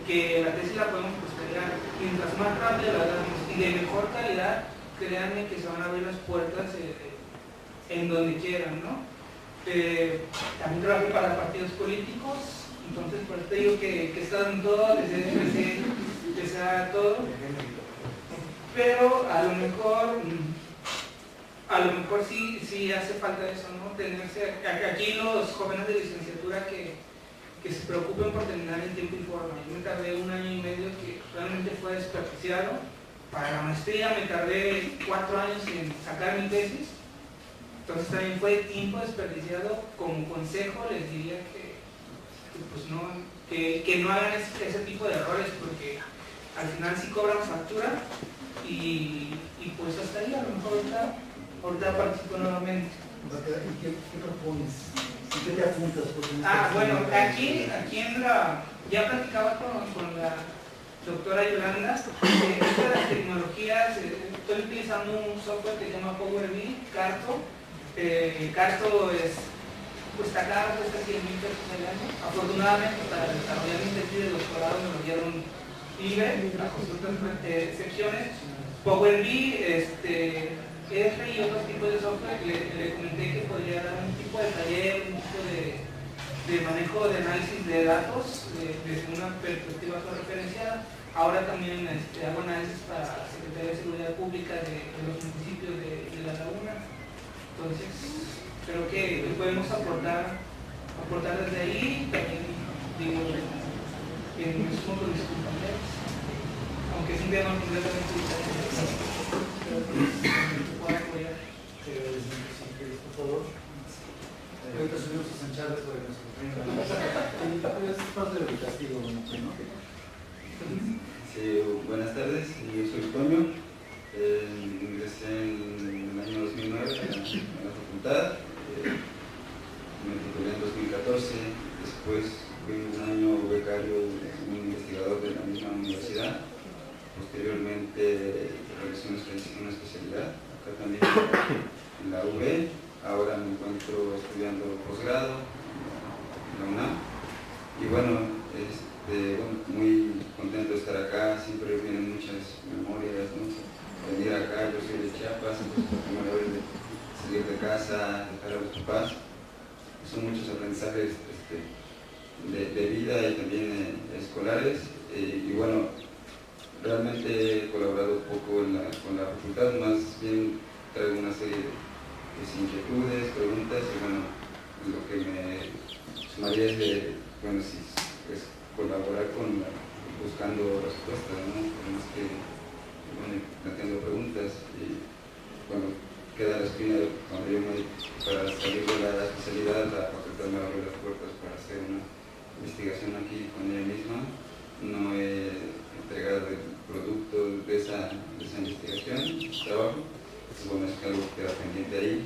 que la tesis la podemos postergar. Mientras más rápido la hagamos y de mejor calidad, créanme que se van a abrir las puertas en donde quieran, ¿no? También trabajo para partidos políticos, entonces por eso te digo que he estado en todo, desde FC, desde todo, pero a lo mejor sí hace falta eso, ¿no? Tenerse, aquí los jóvenes de licenciatura que se preocupen por terminar en tiempo y forma. Yo me tardé 1 año y medio que realmente fue desperdiciado. Para la maestría me tardé 4 años en sacar mi tesis. Entonces también fue tiempo desperdiciado. Como consejo les diría que no hagan ese tipo de errores, porque al final sí cobran factura y pues hasta ahí a lo mejor ahorita participo nuevamente. ¿Y qué propones? ¿Y qué te apuntas? Bueno, aquí ya platicaba con la doctora Yolanda, esto de las tecnologías, estoy utilizando un software que se llama Power BI, Carto. Carto cuesta caro, cuesta 100,000 pesos al año. Afortunadamente para desarrollar mi tesis de doctorado me lo dieron libre, bajo ciertas excepciones. Power BI, y otros tipos de software, le comenté que podría dar un tipo de taller, un tipo de manejo de análisis de datos desde una perspectiva referenciada. Ahora también hago análisis para la Secretaría de Seguridad Pública de los municipios de La Laguna. Entonces, creo que podemos aportar desde ahí. También digo, me sumo con mis compañeros, aunque es un tema completamente diferente. Puedo apoyar. Por favor. Ahorita subimos a San Chávez para que nos comprendan. Es parte del castigo, ¿no? Sí, buenas tardes, yo soy Toño. Ingresé en el año 2009 a la facultad. Me titulé en 2014. Después fui un año becario, un investigador de la misma universidad. Posteriormente realicé una especialidad acá también en la UB. Ahora me encuentro estudiando posgrado en la UNAM. Y bueno, muy contento de estar acá. Siempre vienen muchas memorias, ¿no? Venir acá, yo soy de Chiapas, entonces la primera vez de salir de casa, dejar a los papás. Son muchos aprendizajes de vida y también escolares. Y bueno, realmente he colaborado poco con la facultad, más bien traigo una serie de inquietudes, preguntas, y bueno, lo que me sumaría es, bueno, si es colaborar buscando respuestas, ¿no? Más que, bueno, planteando preguntas, y cuando queda la espina, cuando yo para salir de la especialidad, la facultad me abrió las puertas para hacer una investigación aquí con ella misma. No he entregado el producto de esa investigación, trabajo. Entonces, bueno, es algo que queda pendiente ahí.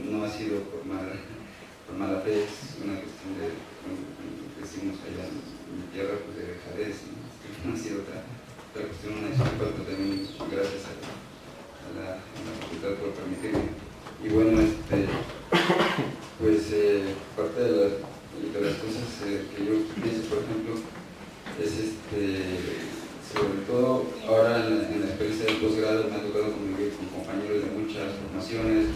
No ha sido por mala fe, es una cuestión de, decimos allá en mi tierra, pues de dejadez, ¿no? No ha sido otra cuestión, una disculpa, pero también gracias a la facultad por permitirme. Y bueno, pues parte de las cosas que yo pienso, por ejemplo, es sobre todo ahora en la experiencia del posgrado me ha tocado convivir con compañeros de muchas formaciones,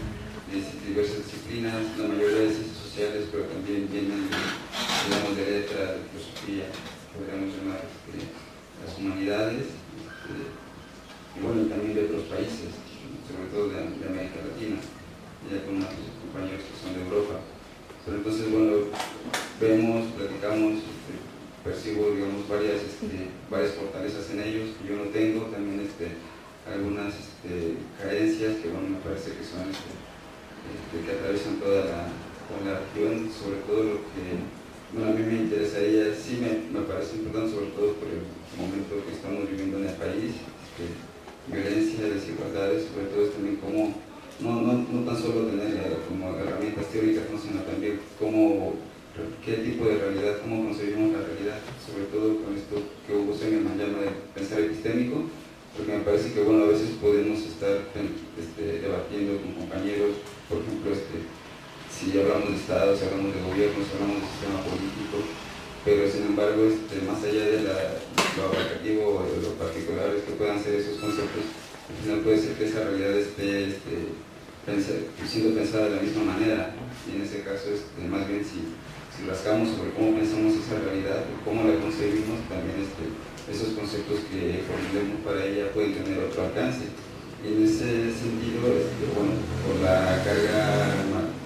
de diversas disciplinas, la mayoría de ciencias sociales, pero también vienen de letra, de filosofía, podríamos llamar las humanidades, y bueno, también de otros países, sobre todo de América Latina, ya con unos compañeros que son de Europa. Pero entonces, bueno, vemos, platicamos, percibo, digamos, varias fortalezas en ellos que yo no tengo, también algunas carencias que, bueno, me parece que son que atraviesan toda la región, sobre todo lo que, bueno, a mí me interesaría, sí me parece importante, sobre todo por el momento que estamos viviendo en el país, violencia, desigualdades, sobre todo es también cómo, no tan solo tener como herramientas teóricas, ¿no? Sino también qué tipo de realidad, cómo concebimos la realidad, sobre todo con esto que Hugo Semelman llama de pensar epistémico, porque me parece que, bueno, a veces podemos estar debatiendo con compañeros, por ejemplo, si hablamos de Estado, si hablamos de gobierno, si hablamos de sistema político, pero sin embargo, más allá de lo abarcativo o de lo particulares que puedan ser esos conceptos, al final puede ser que esa realidad esté siendo pensada de la misma manera, y en ese caso, más bien si rascamos sobre cómo pensamos esa realidad, cómo la concebimos, también esos conceptos que formulemos para ella pueden tener otro alcance. Y en ese sentido, bueno, por la carga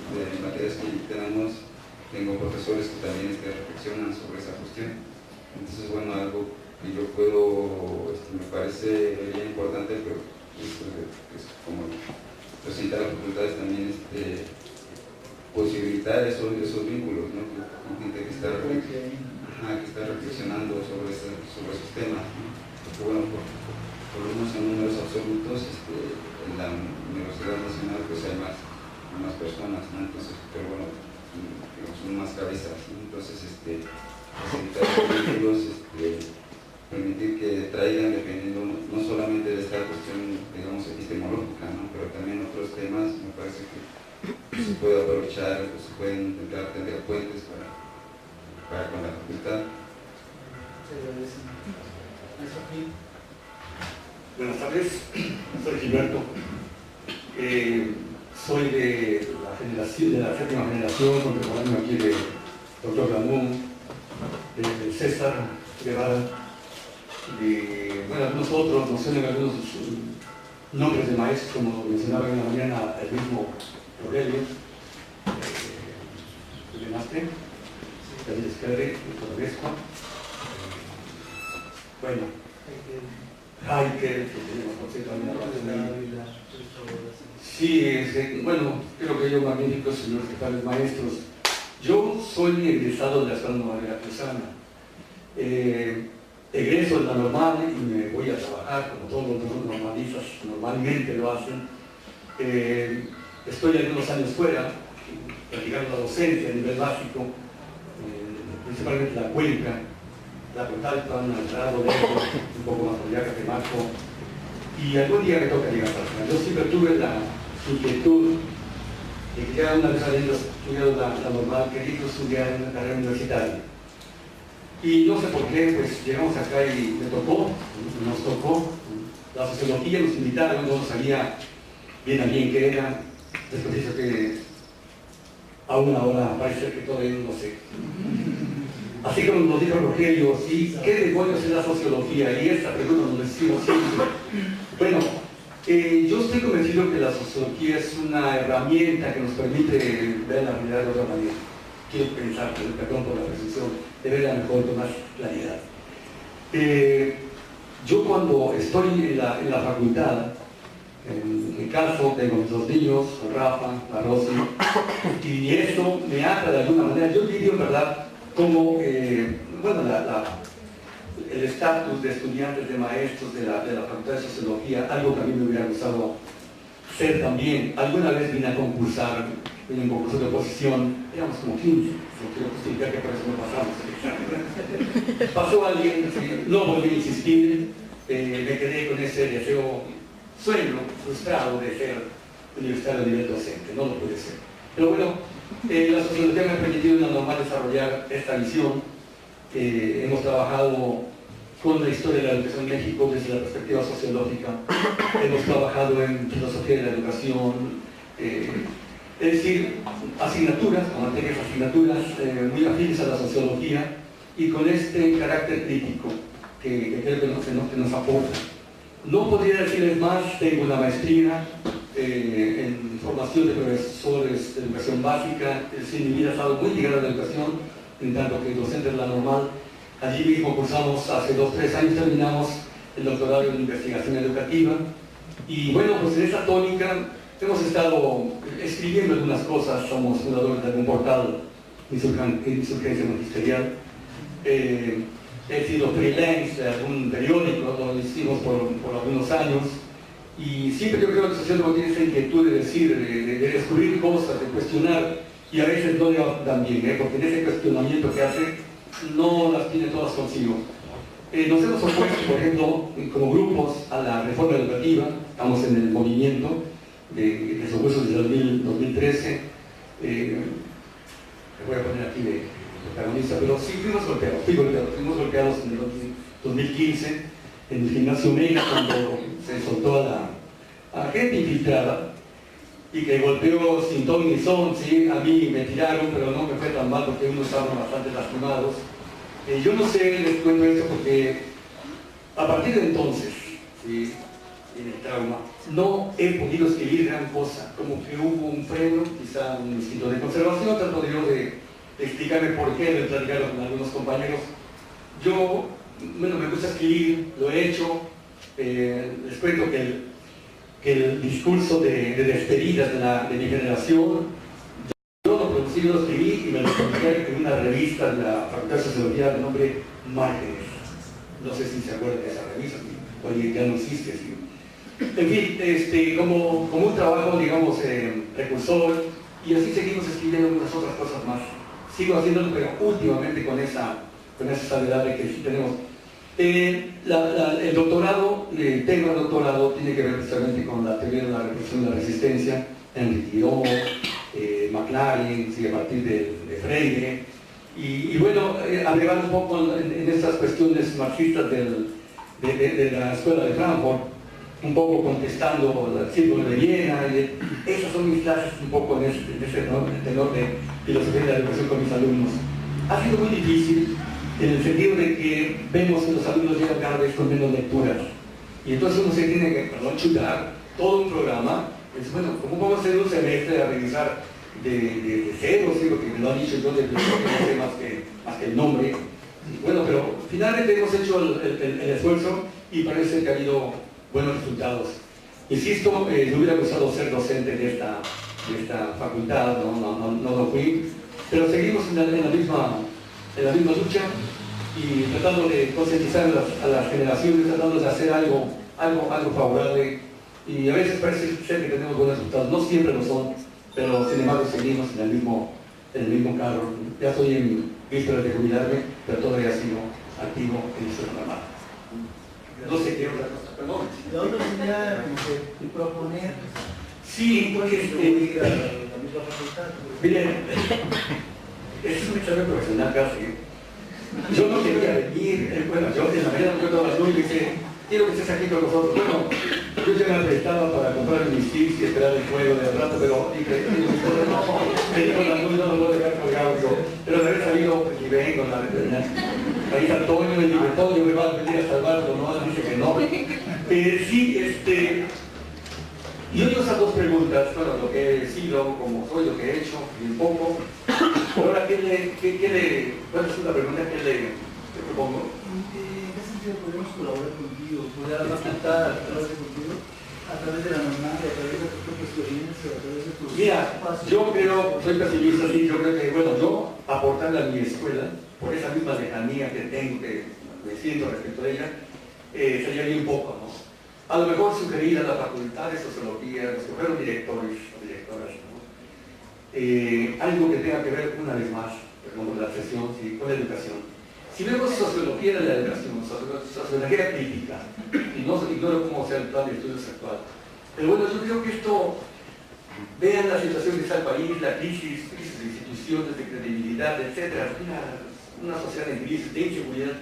de materias que tenemos, tengo profesores que también reflexionan sobre esa cuestión. Entonces, bueno, algo que yo puedo, me parece bien importante, pero es como presentar a las facultades también posibilitar esos vínculos, ¿no? Con gente que está reflexionando sobre esos temas, ¿no? Porque, bueno, por lo menos en números absolutos, en la Universidad Nacional pues hay más personas, ¿no? Entonces, pero bueno, son más cabezas, ¿no? Entonces, facilitar los vínculos, permitir que traigan, dependiendo no solamente de esta cuestión, digamos, epistemológica, ¿no? Pero también otros temas, me parece que se puede aprovechar, se pueden intentar tender puentes para con la facultad. Buenas tardes, soy Gilberto. Soy de la séptima generación, contemporáneo aquí de Dr. Ramón, de César Guevara, bueno, nosotros nos suenan algunos nombres de maestros, como mencionaba en la mañana el mismo Aurelio, Lemate, David Esquerre, Todavesco, bueno, Heikel, que tenemos por cierto también la sí, bueno, creo que ellos magníficos, señores que tales maestros. Yo soy egresado de la Escuela Normal Veracruzana. Egreso de la normal y me voy a trabajar, como todos los normalistas normalmente lo hacen. Estoy algunos años fuera, practicando la docencia a nivel básico, principalmente la Cuenca, la Cotalpan, el Grado de un poco más allá que Marco. Y algún día me toca llegar a Barcelona. Yo siempre tuve la inquietud de que ya una vez habiendo estudiado la normal, quería estudiar una carrera universitaria. Y no sé por qué, pues llegamos acá y nos tocó. La sociología nos invitaron, no sabía bien a bien qué era. Después dice que a una hora parece que todavía no sé. así como nos dijo Rogelio, ¿sí? ¿Qué demonios es la sociología? Y esta pregunta nos decimos siempre. Bueno, yo estoy convencido que la sociología es una herramienta que nos permite ver la realidad de otra manera. Quiero pensar, perdón por la precisión, de verla mejor, con más claridad. Yo cuando estoy en la facultad, en mi caso tengo mis dos niños, Rafa, la Rosy, y eso me ata de alguna manera. Yo diría en verdad como, bueno, el estatus de estudiantes, de maestros de la Facultad de Sociología, algo que a mí me hubiera gustado ser también. Alguna vez vine a concursar en un concurso de oposición, éramos como 15, no quiero justificar que por eso no pasamos el examen. Pasó alguien, no volví a insistir, me quedé con ese sueño frustrado de ser universitario a nivel docente, no lo pude ser. Pero bueno, la sociología me ha permitido en la normal desarrollar esta visión. Hemos trabajado con la historia de la educación en México desde la perspectiva sociológica, hemos trabajado en filosofía de la educación, es decir, asignaturas, o materias asignaturas muy afines a la sociología y con este carácter crítico que creo que nos aporta. No podría decirles más, tengo una maestría en formación de profesores de educación básica, es decir, mi vida ha estado muy ligada a la educación, en tanto que docente de la normal. Allí mismo cursamos, hace 2 o 3 años terminamos el doctorado en investigación educativa. Y bueno, pues en esa tónica hemos estado escribiendo algunas cosas, somos fundadores de algún portal, Insurgencia Magisterial. He sido freelance de algún periódico, lo hicimos por algunos años. Y siempre yo creo que el sociólogo tiene esa inquietud de decir, de descubrir cosas, de cuestionar, y a veces no le dan bien, porque en ese cuestionamiento que hace, no las tiene todas consigo. Nos hemos opuesto, por ejemplo, como grupos a la reforma educativa, estamos en el movimiento de esos huesos de 2013, me voy a poner aquí de protagonista, pero sí fuimos golpeados en el 2015, en el gimnasio Mega, cuando se soltó a la gente infiltrada, y que golpeó sin ton ni son, ¿sí? A mí me tiraron, pero no me fue tan mal porque unos estaban bastante lastimados. Yo no sé, les cuento esto porque a partir de entonces, ¿sí? En el trauma, no he podido escribir gran cosa, como que hubo un freno, quizá un instinto de conservación, trato yo de explicarme por qué, de platicarlo con algunos compañeros. Yo, bueno, me gusta escribir, lo he hecho, les cuento que el discurso de despedidas de mi generación, yo lo producí, lo escribí y me lo publiqué en una revista de la Facultad de Sociología de nombre Márgenes. No sé si se acuerdan de esa revista, oye, ya no existe. ¿Sí? En fin, como un trabajo, digamos, precursor, y así seguimos escribiendo unas otras cosas más. Sigo haciéndolo, pero últimamente con esa salvedad de que sí tenemos. El doctorado, el tema del doctorado tiene que ver precisamente con la teoría de la represión y la resistencia, Enrique Guiró, McLaren, a partir de Freire, y bueno, agregar un poco en estas cuestiones marxistas de la escuela de Frankfurt, un poco contestando el círculo de Viena, esas son mis clases un poco en ese tenor de filosofía de la educación con mis alumnos. Ha sido muy difícil, en el sentido de que vemos que los alumnos llegan cada vez con menos lecturas. Y entonces uno se tiene que, chutar todo un programa. Es bueno, ¿cómo vamos a hacer un semestre a revisar de cero? Sí, porque me lo han dicho yo de filosofía, no sé más que el nombre. Bueno, pero finalmente hemos hecho el esfuerzo y parece que ha habido buenos resultados. Insisto, me hubiera gustado ser docente de esta facultad, no lo fui, pero seguimos en la misma lucha y tratando de concientizar a las generaciones, tratando de hacer algo favorable, y a veces parece ser que tenemos buenos resultados, no siempre lo son, pero sin embargo seguimos en el mismo carro. Ya estoy en vísperas de jubilarme, pero todavía sigo activo en este programa. No sé qué otra cosa, perdón. La otra sería proponer. Sí, porque ir a la misma facultad. miren, es un examen profesional casi. Yo no quería venir, bueno, yo en la mañana me todas las nubes y dije, quiero que estés aquí con nosotros. Bueno, yo ya me prestaba para comprar mis tips y esperar el juego de rato, pero dije, me dijo las nubes, no lo voy a dejar colgado, pero de haber salido, pues, ven con la veterinaria. Ahí está Antonio, el director, yo me va a venir a salvarlo, ¿no? Dice que no. Sí, yo digo esas dos preguntas, bueno, lo que he sido, como soy, lo que he hecho, y un poco. Ahora, ¿cuál es la pregunta que le propongo? ¿En qué sentido podemos colaborar contigo? ¿Poder facultar a través de contigo? A través de la normal, a través de tu propia experiencia, a través de tus espacios. Yo creo, soy pesimista, sí, yo creo que, bueno, yo aportarle a mi escuela, por esa misma lejanía que tengo, que me siento respecto a ella, sería bien poco, ¿no? A lo mejor sugerir a la facultad de sociología, los que fueron directores o directoras, ¿no? Algo que tenga que ver, una vez más, como la sesión, sí, con la educación. Si vemos sociología de la educación, sociología crítica, y no ignoro cómo sea el plan de estudios actual, pero bueno, yo creo que esto, vean la situación que está el país, la crisis de instituciones, de credibilidad, etc. Una sociedad en crisis, de inseguridad,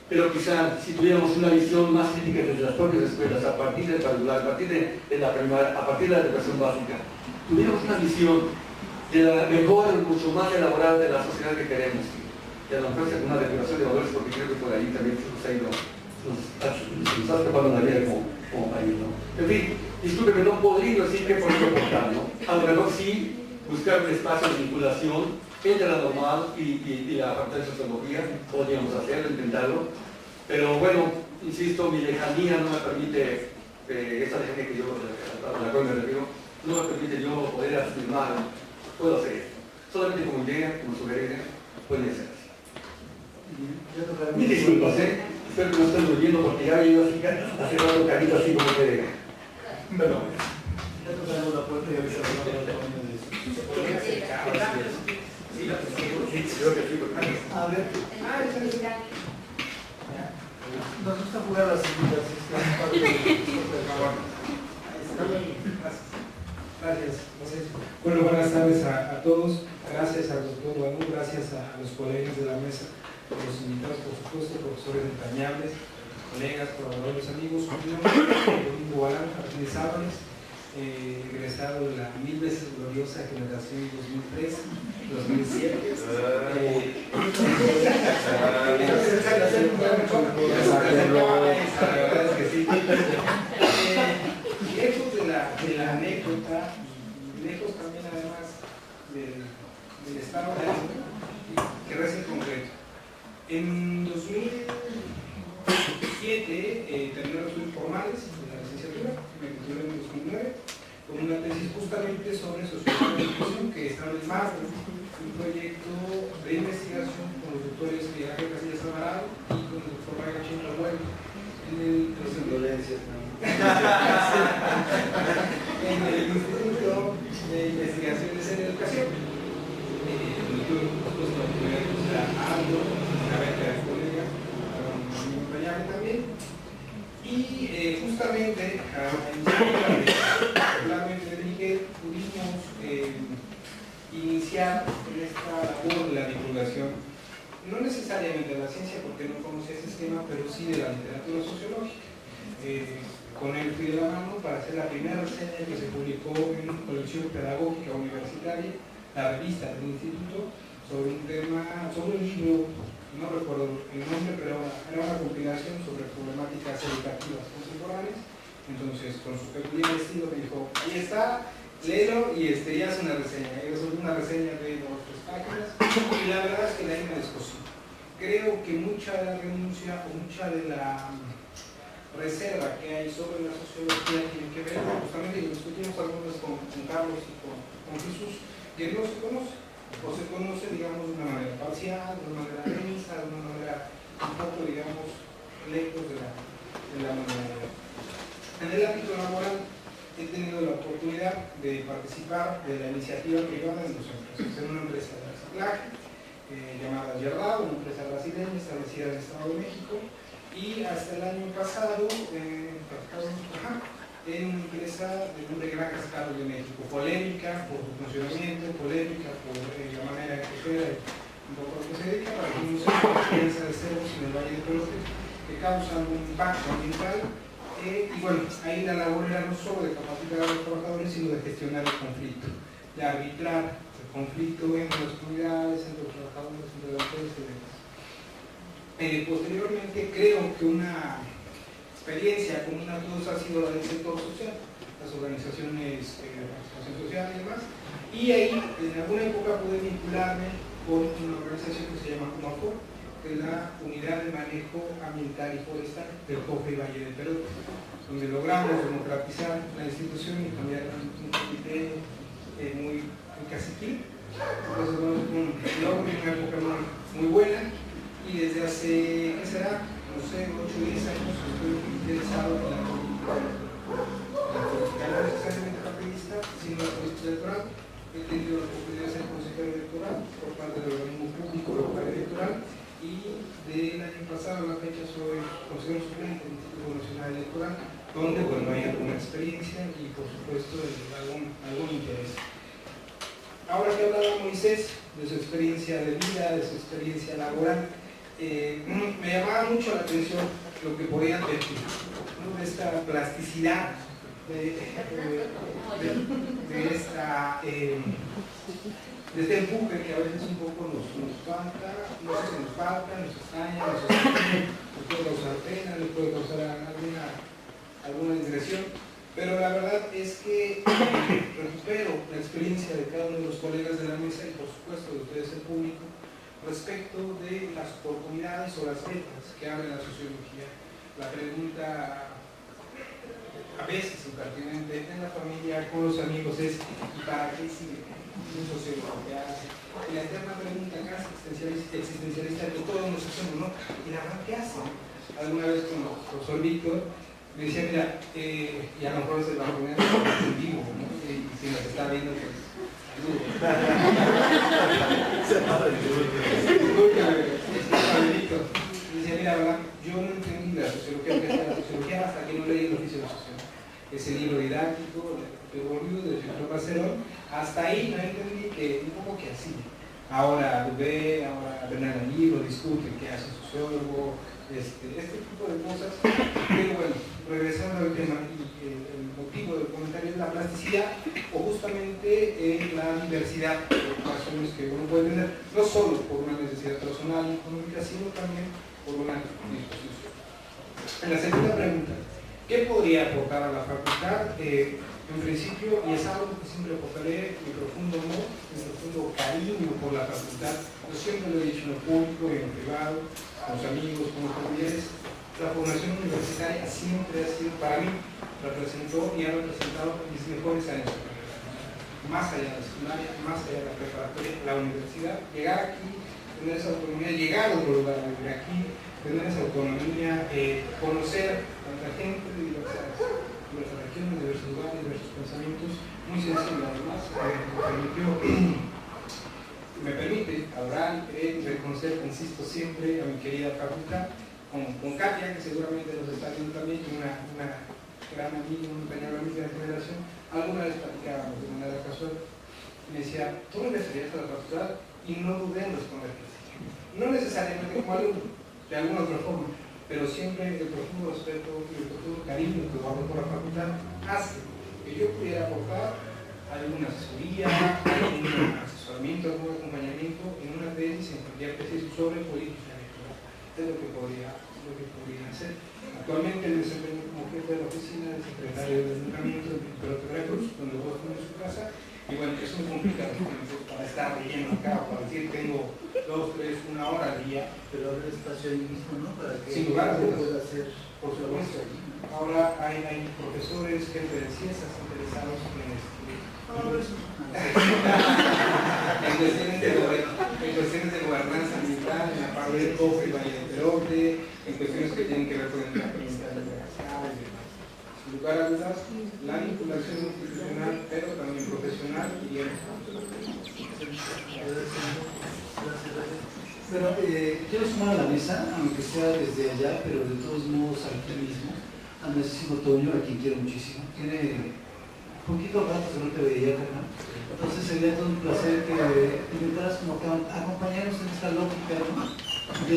pero quizá si tuviéramos una visión más crítica desde las propias escuelas, a partir del particular, a partir de la primaria, a partir de la educación básica, tuviéramos una visión de la mejor, mucho más elaborada de la sociedad que queremos. Y a lo mejor una depuración de valores, porque creo que por ahí también se nos ha ido, nos ha escapado la vida como país, ¿no? En fin, discúlpeme, no podría decir que por aportar, ¿no? A lo mejor sí buscar un espacio de vinculación entre la normal y la parte de sociología, podríamos hacerlo, intentarlo, pero bueno, insisto, mi lejanía no me permite, esa lejanía que yo, a la cual me refiero, no me permite yo poder afirmar, puedo hacer esto. Solamente como idea, como sugerencia, puede ser así. Mis disculpas, espero que no estén durmiendo porque ya he ido así, hace rato carita así como que... Bueno, Ya tocaremos la puerta y avisaremos a los jóvenes de eso. sí, creo que sí, porque... A ver, nos gusta jugar a las seguidas, Gracias. Bueno, buenas tardes a todos. Gracias al doctor Guanú, gracias a los colegas de la mesa, a los invitados, por supuesto, profesores entrañables, colegas, colaboradores, amigos. Mi nombre es Domingo Galán Martínez Álvarez, egresado de la mil veces gloriosa generación 2003-2007. Lejos de la anécdota, y lejos también además del estado de ánimo, que reza en concreto. En 2007 terminé los estudios formales de la licenciatura, me titulé en 2009, con una tesis justamente sobre sociología de la educación que estaba en marco, un proyecto de investigación con los doctores Miguel Ángel Casillas Alvarado y con el doctor Raga Chinta Huevo. En el Instituto de Investigaciones en Educación, donde tuve por supuesto la oportunidad de conocer a Aldo, a Beca, colegas, a mi compañero también, y justamente a particularmente de Miguel pudimos iniciar en esta labor de la divulgación, no necesariamente de la ciencia porque no conocía ese esquema, pero sí de la literatura sociológica. Con él fui de la mano para hacer la primera reseña que se publicó en una colección pedagógica universitaria, la revista del instituto, sobre un tema, sobre un libro, no recuerdo el nombre, pero era una compilación sobre problemáticas educativas contemporáneas. Entonces, con su peculiar estilo, me dijo, ahí está, léelo y ya es una reseña. Yo soy una reseña de 2 o 3 páginas y la verdad es que de ahí me descosí. Creo que mucha de la renuncia o mucha de la reserva que hay sobre la sociología tiene que ver, justamente, y discutimos algunas con Carlos y con Jesús, que no se conoce, o se conoce, digamos, de una manera parcial, de una manera densa, de una manera un poco, digamos, lejos de la manualidad. En el ámbito laboral he tenido la oportunidad de participar de la iniciativa privada en 2 empresas, en una empresa de reciclaje llamada Yerrado, una empresa brasileña establecida en el Estado de México, y hasta el año pasado en una empresa de nombre Granjas Carlos de México, polémica por su funcionamiento, polémica por la manera en que opera, un poco lo que se dedica, para que no se piensa de ceros en el Valle de Pelote, que causan un impacto ambiental. Y bueno, ahí la labor era no solo de capacitar a los trabajadores, sino de gestionar el conflicto, de arbitrar el conflicto entre las comunidades, entre los trabajadores, entre la empresa, que una experiencia común a todos ha sido la del sector social, las organizaciones de participación social y demás, y ahí en alguna época pude vincularme con una organización que se llama COMAFOR, que es la Unidad de Manejo Ambiental y Forestal del Cofre y Valle de Perú, donde logramos democratizar la institución y cambiar un comité muy caciquil. Entonces, bueno, un logro y una época muy buena, y desde hace, ¿qué será? No sé, 8 o 10 años estoy interesado en la política, no necesariamente partidista, sino la política electoral. He tenido la oportunidad de ser consejero electoral por parte del organismo público local electoral, y del año pasado a la fecha soy consejero suplente del Instituto Nacional Electoral, donde bueno, hay alguna experiencia y por supuesto algún interés. Ahora que hablaba Moisés de su experiencia de vida, de su experiencia laboral, me llamaba mucho la atención lo que podía advertir, ¿no? De esta plasticidad, de este empuje que a veces un poco nos falta, no sé si nos falta, nos extraña, nos puede causar pena, nos puede causar alguna digresión, pero la verdad es que recupero la experiencia de cada uno de los colegas de la mesa y por supuesto de ustedes el público respecto de las oportunidades o las metas que abre la sociología. La pregunta a veces impertinente en la familia, con los amigos es ¿y para qué sigue un sociólogo que hace? Y la eterna pregunta casi existencialista que todos nos hacemos, ¿no? ¿Y la verdad qué hace? Alguna vez con el profesor Víctor me decía, mira, y a lo mejor se va a poner en vivo, ¿no? Y si nos está viendo, pues saludos. Víctor me decía, mira, ¿verdad? Yo no entendí la sociología, que es la sociología, hasta que no leí el oficio de sociología. Ese libro didáctico de Bourdieu, de Jean Passerón, hasta ahí no entendí que un poco que así. Ahora ve, ahora ven al libro, discute qué hace un sociólogo, este tipo de cosas. Pero bueno, regresando al tema, y el motivo del comentario es la plasticidad, o justamente la diversidad de ocupaciones que uno puede tener, no solo por una necesidad personal y económica, sino también por una disposición. En la segunda pregunta, ¿qué podría aportar a la facultad? En principio, y es algo que siempre aportaré, mi profundo amor, mi profundo cariño por la facultad. Yo siempre lo he dicho en lo público y en lo privado, con los amigos, con los familiares. La formación universitaria siempre ha sido, para mí, representó y ha representado mis mejores años. Más allá de la secundaria, más allá de la preparatoria, la universidad, llegar aquí, tener esa autonomía, llegar a otro lugar, vivir aquí, tener esa autonomía, conocer a la gente de diversas regiones, diversos lugares, diversos pensamientos, muy sensible además, me permite hablar, reconocer, insisto siempre, a mi querida facultad, con Katia, que seguramente nos está viendo también, una gran amiga, una compañera amiga de generación. Alguna vez platicábamos de manera casual, y me decía, tú me referías a la facultad, y no dudé en responder que sí. No necesariamente como alumno, de alguna otra forma, pero siempre el profundo respeto y el profundo cariño que guardo por la facultad hace que yo pudiera aportar alguna asesoría, algún asesoramiento, algún acompañamiento en una tesis, en cualquier tesis sobre política electoral. Es lo que podría hacer. Actualmente me desempeño como jefe de la oficina del secretario del ayuntamiento de Veracruz, donde vos en su casa, y bueno, es muy complicado para estar leyendo acá, para decir tengo 2, 3, 1 hora al día. Pero ahora el espacio ahí mismo, ¿no? Para que sin lugar a dudas pueda hacer, por supuesto. Ahora hay profesores, gente de ciencias interesados en cuestiones de gobernanza ambiental, en la parte del Cofre y Valle del Perote, en cuestiones que tienen que ver con el ambiental universal. Sin lugar a dudas, la vinculación institucional, pero también profesional y Bueno, quiero sumar a la mesa, aunque sea desde allá, pero de todos modos aquí mismo, a Narciso Toño, a quien quiero muchísimo. Tiene poquito rato que no te veía, carnal. Entonces sería todo un placer que te invitaras como que a acompañarnos en esta lógica, ¿no? de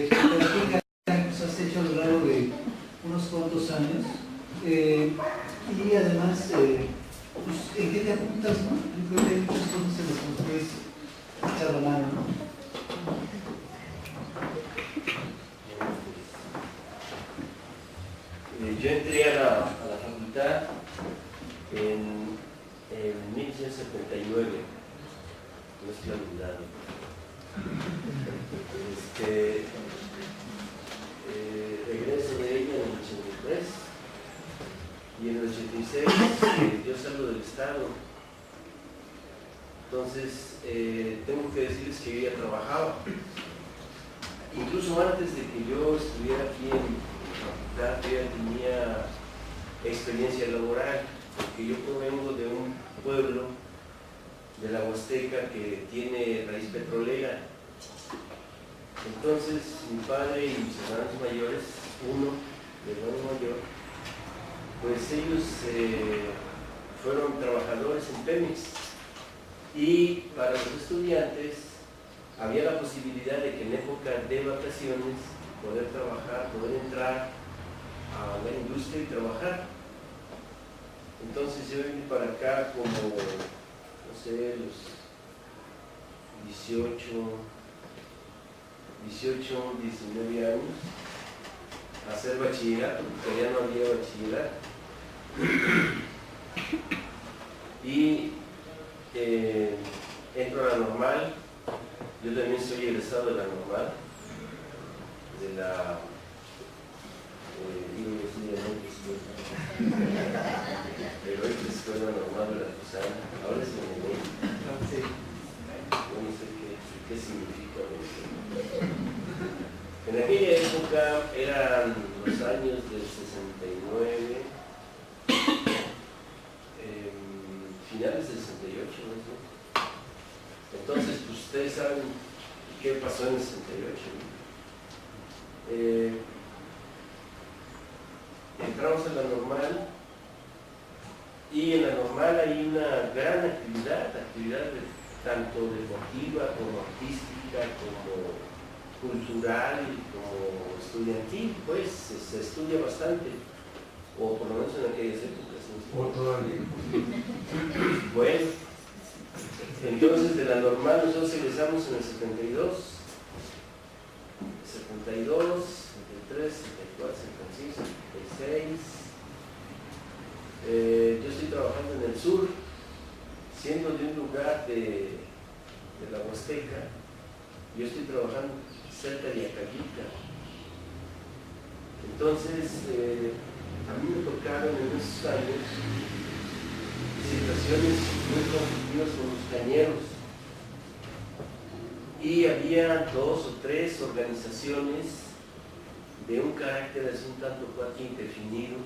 explicar que nos has hecho a lo largo de unos cuantos años. Y además, pues, ¿en qué te apuntas, no? Yo creo que hay muchas cosas en las que nos puedes echar la mano, ¿no? Yo entré a la facultad en 1979, no es la verdad. Regreso de ella en el 83 y en el 86 yo salgo del Estado. Entonces, tengo que decirles que yo ya trabajaba. Incluso antes de que yo estuviera aquí en la facultad, yo ya tenía experiencia laboral, porque yo provengo de un pueblo de la Huasteca que tiene raíz petrolera. Entonces, mi padre y mis hermanos mayores, uno, mi hermano mayor, pues ellos fueron trabajadores en Pemex. Y para los estudiantes había la posibilidad de que en época de vacaciones poder trabajar, poder entrar a la industria y trabajar. Entonces yo vine para acá como, no sé, los 18, 19 años, a hacer bachillerato, porque ya no había bachillerato. Y entro a la normal. Yo también soy egresado de la normal, de la heroica escuela normal de la Cruzana. Ahora es en no sé qué significa eso. En aquella época eran los años del 69, finales del 68, ¿no? Entonces, pues ustedes saben qué pasó en el 68, ¿no? Entramos a la normal y en la normal hay una gran actividad tanto deportiva como artística, como cultural, como estudiantil, pues se estudia bastante, o por lo menos en aquellas épocas, ¿no? O todavía. Bueno, entonces de la normal nosotros egresamos en el 72, 73, 74, 75, 76. Yo estoy trabajando en el sur, siendo de un lugar de la Huasteca. Yo estoy trabajando cerca de Acayuca. Entonces, a mí me tocaron en esos años situaciones muy conflictivas con los cañeros. Y había 2 o 3 organizaciones de un carácter así un tanto cuanto indefinido,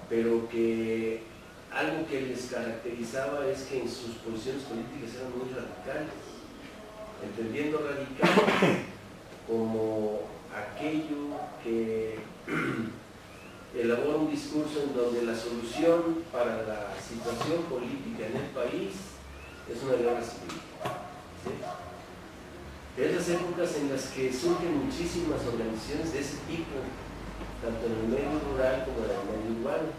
pero que algo que les caracterizaba es que en sus posiciones políticas eran muy radicales, entendiendo radical como aquello que elabora un discurso en donde la solución para la situación política en el país es una guerra civil. ¿Sí? De esas épocas en las que surgen muchísimas organizaciones de ese tipo, tanto en el medio rural como en el medio urbano.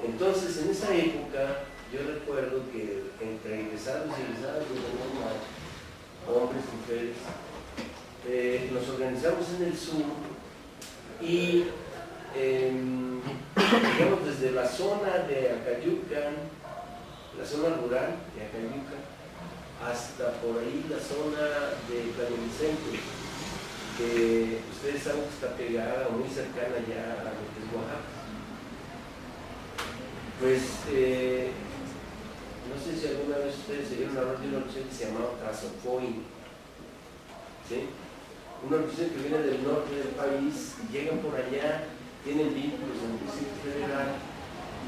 Entonces, en esa época, yo recuerdo que entre egresados y egresadas de la normal, hombres, mujeres, nos organizamos en el sur y digamos desde la zona de Acayucan, la zona rural de Acayucan, hasta por ahí la zona de Plano Vicente, que ustedes saben que está pegada o muy cercana ya a lo que es Oaxaca. Pues no sé si alguna vez ustedes se vieron hablar de una organización que se llamaba Trazopoin, ¿sí? Una organización que viene del norte del país, llegan por allá, tienen vínculos en el Distrito Federal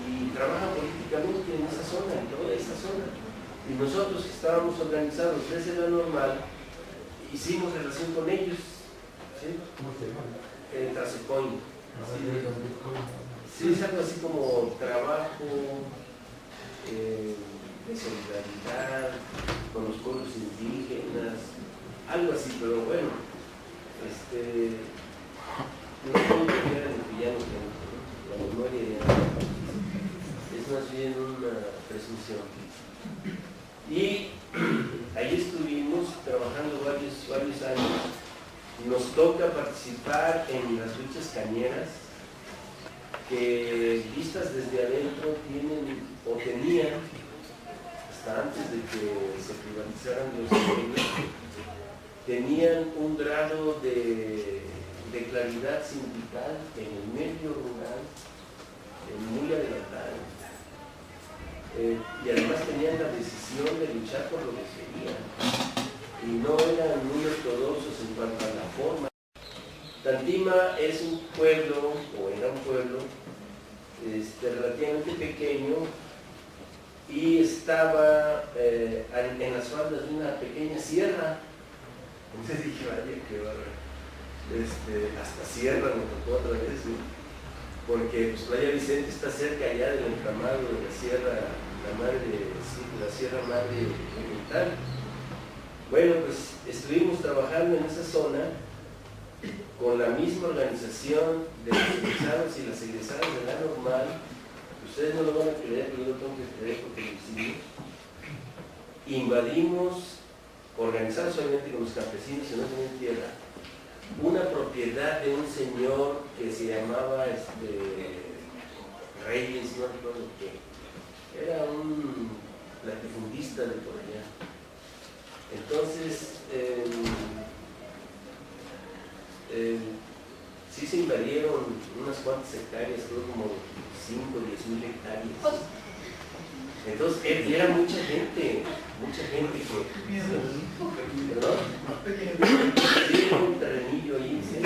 y trabajan políticamente en esa zona, en toda esa zona. Y nosotros que estábamos organizados desde la normal, hicimos relación con ellos. ¿Sí? ¿Cómo se llama? Trazopoin. Sí, es algo así como trabajo de solidaridad con los pueblos indígenas, algo así, pero bueno, no puedo cambiar en que ya no tengo, ¿no? La memoria ya es más bien una presunción. Y ahí estuvimos trabajando varios años. Nos toca participar en las luchas cañeras que vistas desde adentro tienen o tenían, hasta antes de que se privatizaran los medios, tenían un grado de claridad sindical en el medio rural muy adelantado. Y además tenían la decisión de luchar por lo que querían. Y no eran muy ortodoxos en cuanto a la forma. Tantima es un pueblo, o era un pueblo, relativamente pequeño, y estaba en las faldas de una pequeña sierra. Entonces dije, vaya, qué bárbaro. Hasta sierra me tocó otra vez, ¿no? Porque pues, Playa Vicente está cerca allá del entramado de la sierra, la Sierra Madre Oriental. Bueno, pues estuvimos trabajando en esa zona con la misma organización de los egresados y las egresadas de la normal. Ustedes no lo van a creer, pero yo lo tengo que creer porque lo hicimos. Invadimos, organizados obviamente con los campesinos que no tenían tierra, una propiedad de un señor que se llamaba Reyes, no recuerdo qué. Era un latifundista de por allá. Entonces, sí se invadieron unas cuantas hectáreas, creo como 5 o 10 mil hectáreas. Entonces, era mucha gente que... ¿Perdón? Sí, un terrenillo ahí, ¿sí?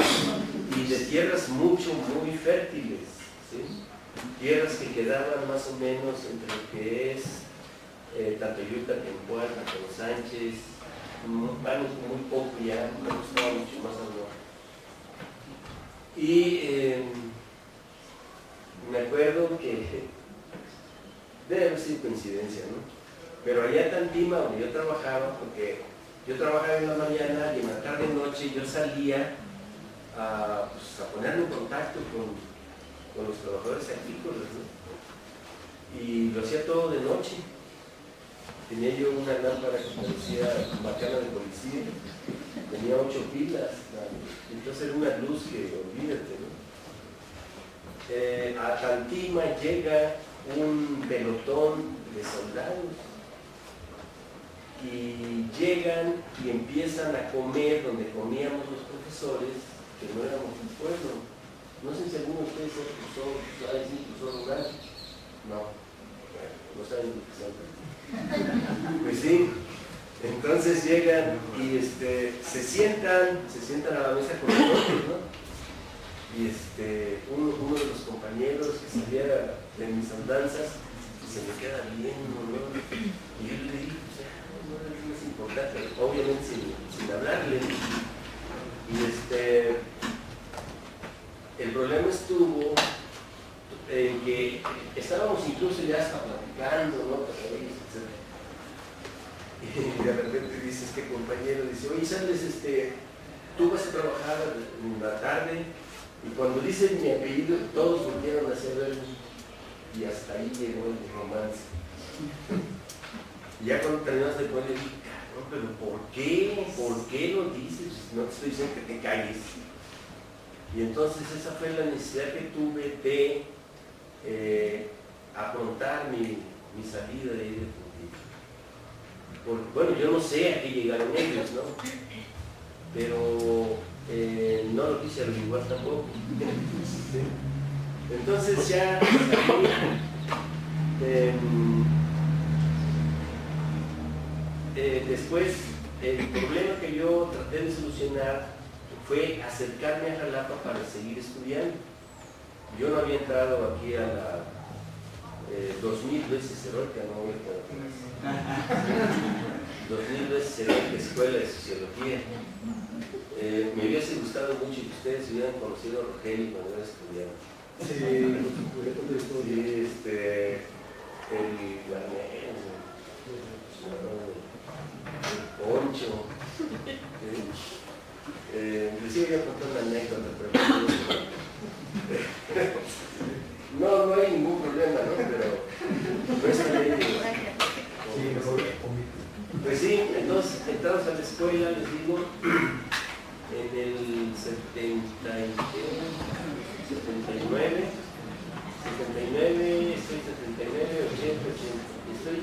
Y de tierras muy fértiles, ¿sí? Tierras que quedaban más o menos entre lo que es Tantoyuca, Tempual, Antonio Sánchez, muy poco ya, no estaba mucho más al norte. Y me acuerdo que debe haber sido coincidencia, ¿no? Pero allá en Tantima, donde yo trabajaba, porque yo trabajaba en la mañana y en la tarde y noche yo salía a ponerme en contacto con los trabajadores agrícolas, ¿no? Y lo hacía todo de noche. Tenía yo una lámpara que parecía bacana de policía, tenía 8 pilas, entonces era una luz que olvídate, ¿no? A Tantima llega un pelotón de soldados y llegan y empiezan a comer donde comíamos los profesores, que no éramos un pueblo. No sé si alguno de ustedes es cursor rural. No, no saben lo que son. Pues sí, entonces llegan y se sientan a la mesa con nosotros, ¿no? Y uno de los compañeros que salía de mis andanzas se me queda viendo, ¿no? Y yo le digo, no es importante, obviamente sin hablarle. Y el problema estuvo en que estábamos incluso ya hasta platicando, ¿no? Y de repente dice este compañero, dice, oye, ¿sabes? Tú vas a trabajar en la tarde. Y cuando dicen mi apellido, todos volvieron hacia verme y hasta ahí llegó el romance. Y ya cuando terminamos de poner, dije, cabrón, pero ¿por qué lo dices? No te estoy diciendo que te calles. Y entonces esa fue la necesidad que tuve de afrontar mi salida de ahí de Puntillo. Bueno, yo no sé a qué llegaron ellos, ¿no? Pero no lo quise averiguar tampoco. Entonces ya salí, después el problema que yo traté de solucionar fue acercarme a Jalapa para seguir estudiando. Yo no había entrado aquí a la 2000 veces heroica, no voy a estar 2000 veces heroica Escuela de Sociología. Me hubiese gustado mucho que ustedes hubieran conocido a Rogelio cuando era estudiante. Sí, el Guarnero, el Poncho. Les iba a contar una anécdota, pero no hay ningún problema, ¿no? Pero no es que pues sí, entonces entramos a la escuela, les digo, en el 79, 79, estoy 79, 80, 80, estoy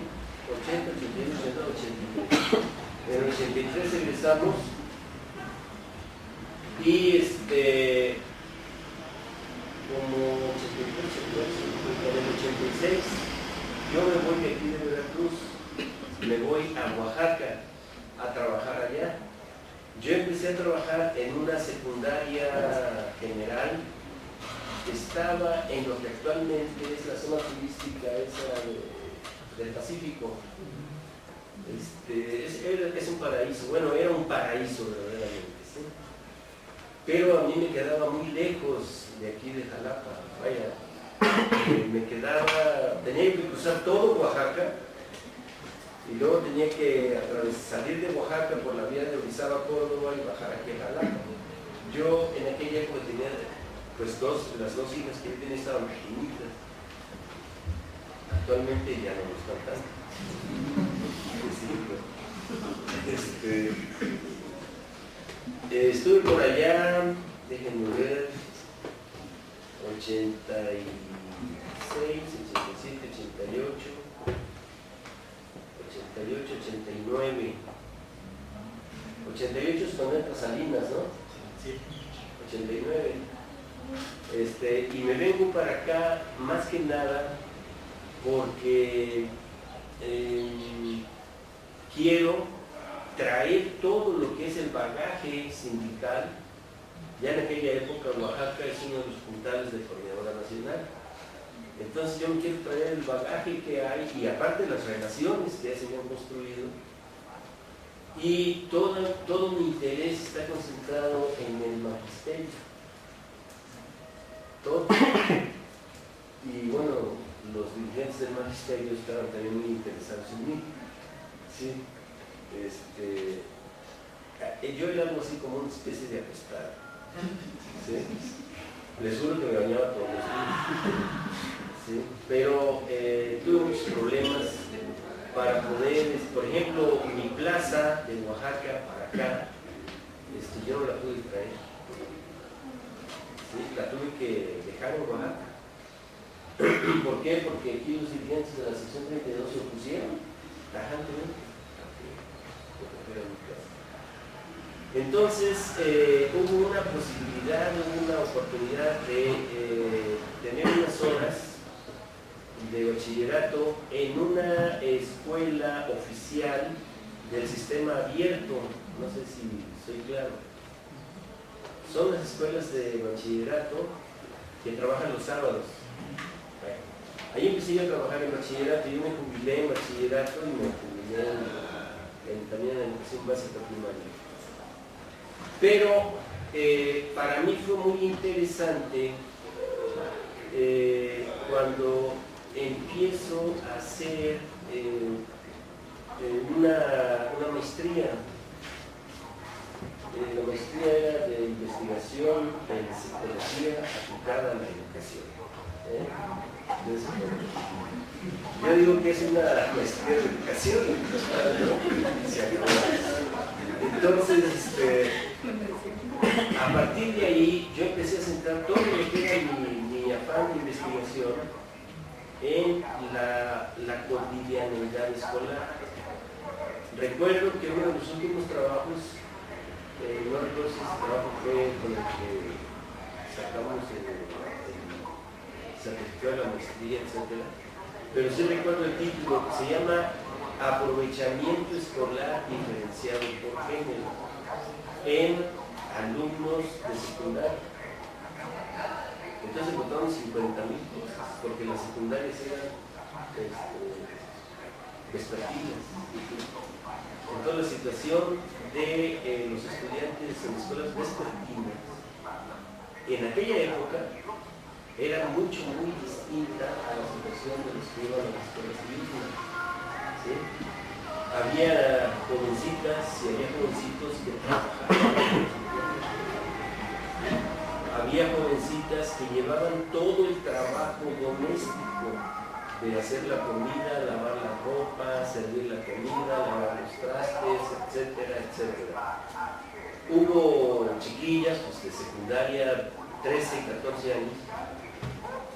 80, 81, 82, 83. En el 83 egresamos y como 83, en el 86 yo me voy de aquí de Veracruz, me voy a Oaxaca a trabajar allá. Yo empecé a trabajar en una secundaria general que estaba en lo que actualmente es la zona turística esa del Pacífico. Es un paraíso, bueno, era un paraíso verdaderamente, ¿sí? Pero a mí me quedaba muy lejos de aquí de Jalapa, vaya, tenía que cruzar todo Oaxaca y luego tenía que salir de Oaxaca por la vía de Orizaba, Córdoba y bajar aquí a Jalapa. Yo en aquella época tenía pues las dos hijas que yo tenía estaban pequeñitas. Actualmente ya no lo están tanto. Estuve por allá, déjenme ver, 86, 87, 88, 89. 88 es cuando entra Salinas, ¿no? Sí. 89. Y me vengo para acá más que nada porque quiero traer todo lo que es el bagaje sindical. Ya en aquella época Oaxaca es uno de los puntales de Coordinadora Nacional. Entonces yo me quiero traer el bagaje que hay y aparte las relaciones que ya se han construido. Y todo mi interés está concentrado en el magisterio. Todo. Y bueno, los dirigentes del magisterio estaban también muy interesados en mí. Sí. Yo era algo así como una especie de apestado. ¿Sí? Les juro que me bañaba todos los días. ¿Sí? Pero tuve muchos problemas para poder, por ejemplo, mi plaza de Oaxaca para acá, yo no la pude traer. ¿Sí? La tuve que dejar en Oaxaca. ¿Por qué? Porque aquí los dirigentes de la sección 32 se opusieron tajantemente. Entonces hubo una posibilidad, una oportunidad de tener unas horas de bachillerato en una escuela oficial del sistema abierto. No sé si soy claro. Son las escuelas de bachillerato que trabajan los sábados. Ahí empecé yo a trabajar en bachillerato. Yo me jubilé en bachillerato y me jubilé también en educación básica primaria. Pero para mí fue muy interesante cuando empiezo a hacer una maestría. La maestría era de investigación en psicología aplicada a la educación. Yo digo que es una maestría de educación. Entonces, a partir de ahí, yo empecé a centrar todo lo que era mi afán de investigación en la cotidianidad escolar. Recuerdo que uno de los últimos trabajos, no recuerdo si ese trabajo fue con el que sacamos el certificado de la maestría, etc. Pero sí recuerdo el título, que se llama Aprovechamiento Escolar Diferenciado por Género en alumnos de secundaria. Entonces encontramos 50,000 cosas, porque las secundarias eran vespertinas. Entonces la situación de los estudiantes en escuelas vespertinas en aquella época era muy distinta a la situación de los que iban a las escuelas diurnas. ¿Sí? Había jovencitas y había jovencitos que trabajaban. Había jovencitas que llevaban todo el trabajo doméstico de hacer la comida, lavar la ropa, servir la comida, lavar los trastes, etcétera, etcétera. Hubo chiquillas pues, de secundaria, 13, 14 años,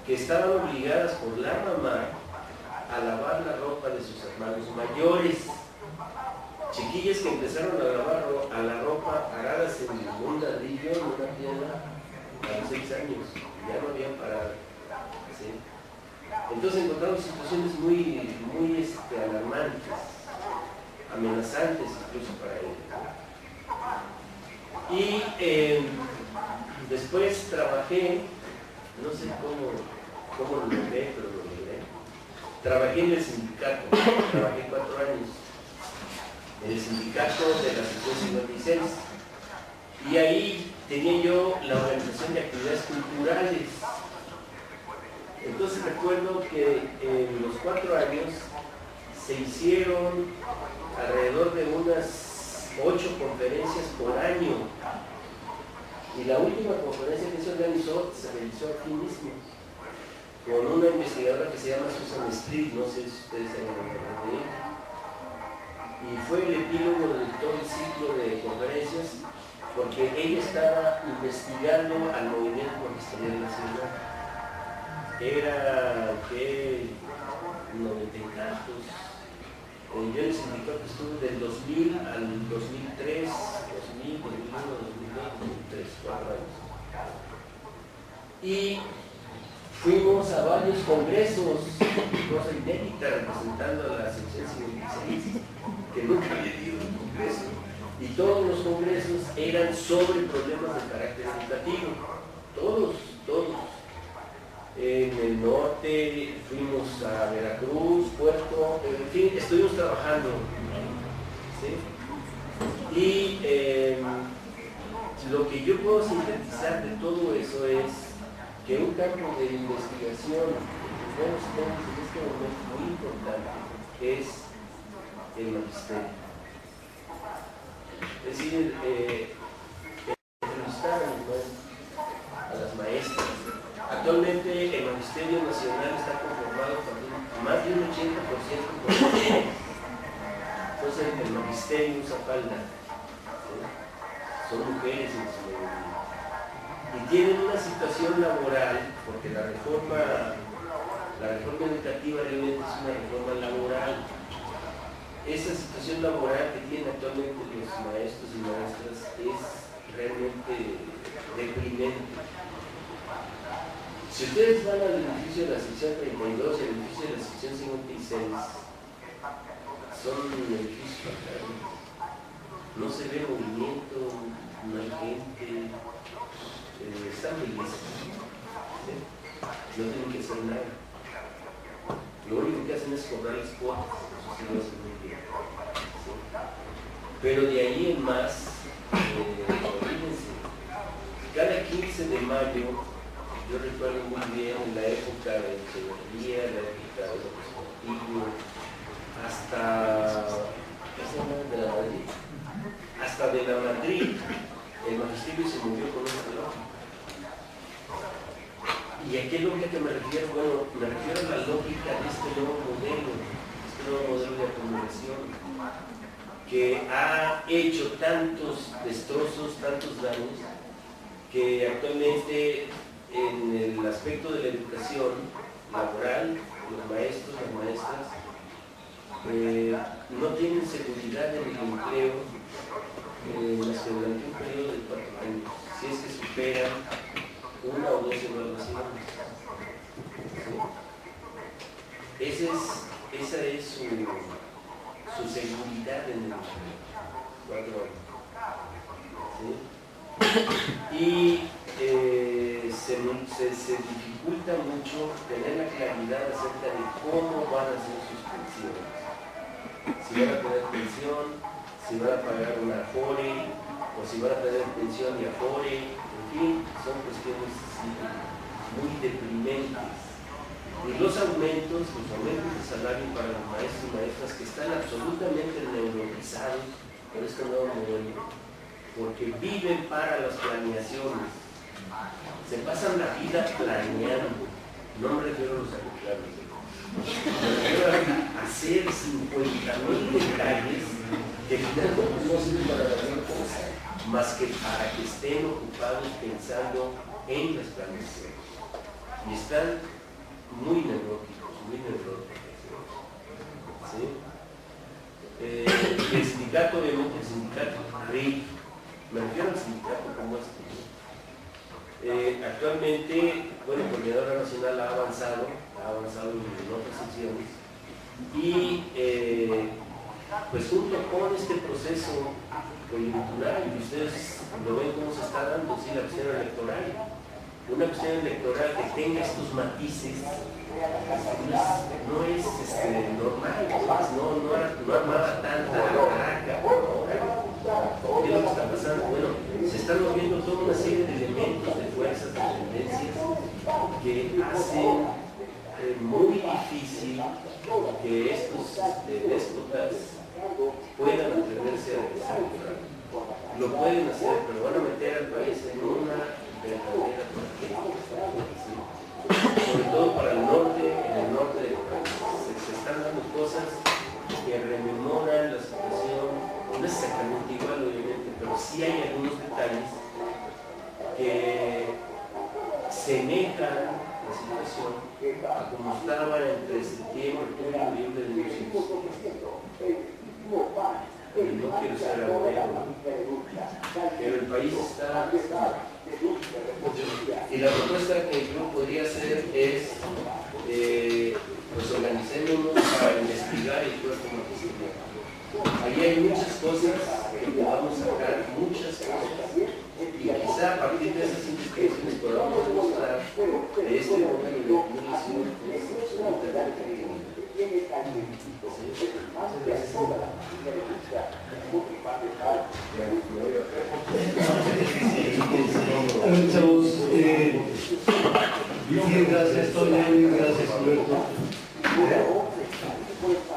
que estaban obligadas por la mamá a lavar la ropa de sus hermanos mayores. Chiquillas que empezaron a lavar la ropa paradas en un ladrillo, en una piedra, a los 6 años. Ya no habían parado. ¿Sí? Entonces encontramos situaciones muy alarmantes, amenazantes incluso para ellos. Y después trabajé, no sé cómo lo logré, pero lo logré. Trabajé en el sindicato, trabajé 4 años en el sindicato de la sección 56, y ahí tenía yo la organización de actividades culturales. Entonces recuerdo que en los 4 años se hicieron alrededor de unas 8 conferencias por año, y la última conferencia que se realizó aquí mismo con una investigadora que se llama Susan Street, no sé si ustedes se acuerdan de ella, y fue el epílogo de todo el ciclo de conferencias, porque ella estaba investigando al movimiento magisterial nacional. Era que 90 y tantos. Yo en el sindicato estuve del 2000 al 2003, 2000, 2001, 2002, 2003, 4 años. Y fuimos a varios congresos, cosa inédita, representando a la sección 56, que nunca había ido a un congreso. Y todos los congresos eran sobre problemas de carácter educativo. Todos. En el norte fuimos a Veracruz, Puerto, en fin, estuvimos trabajando. ¿Sí? Y lo que yo puedo sintetizar de todo eso es que un campo de investigación que tenemos en este momento muy importante es el magisterio. Es decir, entrevistar a las maestras. Actualmente el Magisterio Nacional está conformado por más de un 80% por mujeres. Entonces el magisterio usa falda. ¿Sí? Son mujeres en su mayoría. Y tienen una situación laboral, porque la reforma educativa realmente es una reforma laboral. Esa situación laboral que tienen actualmente los maestros y maestras es realmente deprimente. Si ustedes van al edificio de la sección 32 y al edificio de la sección 56, son edificios bacanos. No se ve movimiento, no hay gente, están felices. ¿Sí? No tienen que hacer nada. Lo único que hacen es cobrar las cuotas, eso sí lo hacen muy bien. ¿Sí? Pero de ahí en más, olvídense, cada 15 de mayo, yo recuerdo muy bien en la época de Echeverría, la época de López Portillo, hasta de la Madrid, el magisterio se movió con una lógica. ¿Y a qué lógica me refiero? Bueno, me refiero a la lógica de este nuevo modelo de acumulación, que ha hecho tantos destrozos, tantos daños, que actualmente en el aspecto de la educación laboral, los maestros, las maestras, no tienen seguridad en el empleo más que durante un periodo de 4 años, si es que superan 1 o 2 evaluaciones. ¿Sí? Esa es su seguridad en el 4 años. ¿Sí? Y se dificulta mucho tener la claridad acerca de cómo van a ser sus pensiones. Si van a tener pensión, si van a pagar una Afore, o si van a tener pensión y Afore, en fin, son cuestiones muy deprimentes. Y los aumentos de salario para los maestros y maestras que están absolutamente neuronizados por este nuevo modelo, porque viven para las planeaciones. Se pasan la vida planeando, no me refiero a los arbitrarios, me refiero a hacer 50,000 detalles que finalmente no sirven para la gran cosa, más que para que estén ocupados pensando en las planeaciones. y están muy neuróticos, ¿sí? El sindicato, obviamente, el sindicato RIF, me refiero al sindicato como este. Actualmente, bueno, el Coordinador Nacional ha avanzado en otras secciones y pues junto con este proceso coyuntural, y ustedes lo ven cómo se está dando, sí, la cuestión electoral, una cuestión electoral que tenga estos matices no es normal, no armaba tanta caraca por ahora. ¿Qué es lo que está pasando? Bueno, se están moviendo toda una serie de elementos, de fuerzas, de tendencias que hacen muy difícil que estos déspotas puedan atreverse a regresar. Lo pueden hacer, pero van a meter al país en una verdadera tragedia. ¿Sí? Sobre todo para el norte, en el norte del país. Se están dando cosas que rememoran la situación, no es exactamente igual obviamente, pero sí hay algunos detalles que semejan la situación a como estaba entre septiembre, octubre y noviembre de 1970. No quiero ser abuelo, pero el país está. Y la propuesta que yo podría hacer es, pues organicémonos para investigar el cuerpo magisterial. Ahí hay muchas cosas que podamos sacar, muchas cosas, y quizá a partir de esas investigaciones podamos demostrar que este modelo de acumulación es absolutamente equilibrado. Chavos, gracias Toño, gracias Alberto.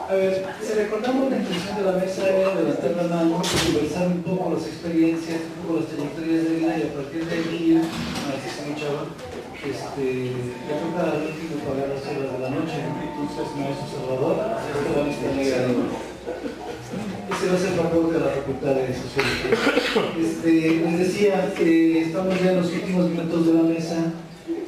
A ver, si recordamos la intención de la mesa era levantar la mano, conversar un poco las experiencias, un poco las trayectorias de vida y a partir de ahí, así se escuchaba, ya toca al último pagar las horas de la noche, entonces maestro Salvador, esta es la lista negra. Ese va a ser el aporte de la Facultad de Sociología. Les decía que estamos ya en los últimos minutos de la mesa.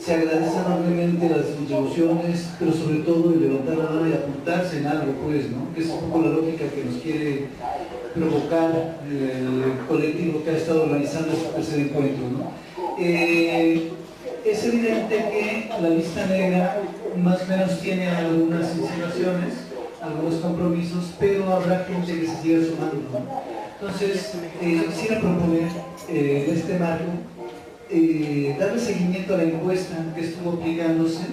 Se agradecen enormemente las contribuciones, pero sobre todo el levantar la mano y apuntarse en algo, pues, ¿no? Que es un poco la lógica que nos quiere provocar el colectivo que ha estado organizando este tercer encuentro, ¿no? Es evidente que la lista negra más o menos tiene algunas insinuaciones, algunos compromisos, pero habrá gente que se siga sumando, ¿no? Entonces, yo quisiera proponer en este marco darle seguimiento a la encuesta que estuvo aplicándose,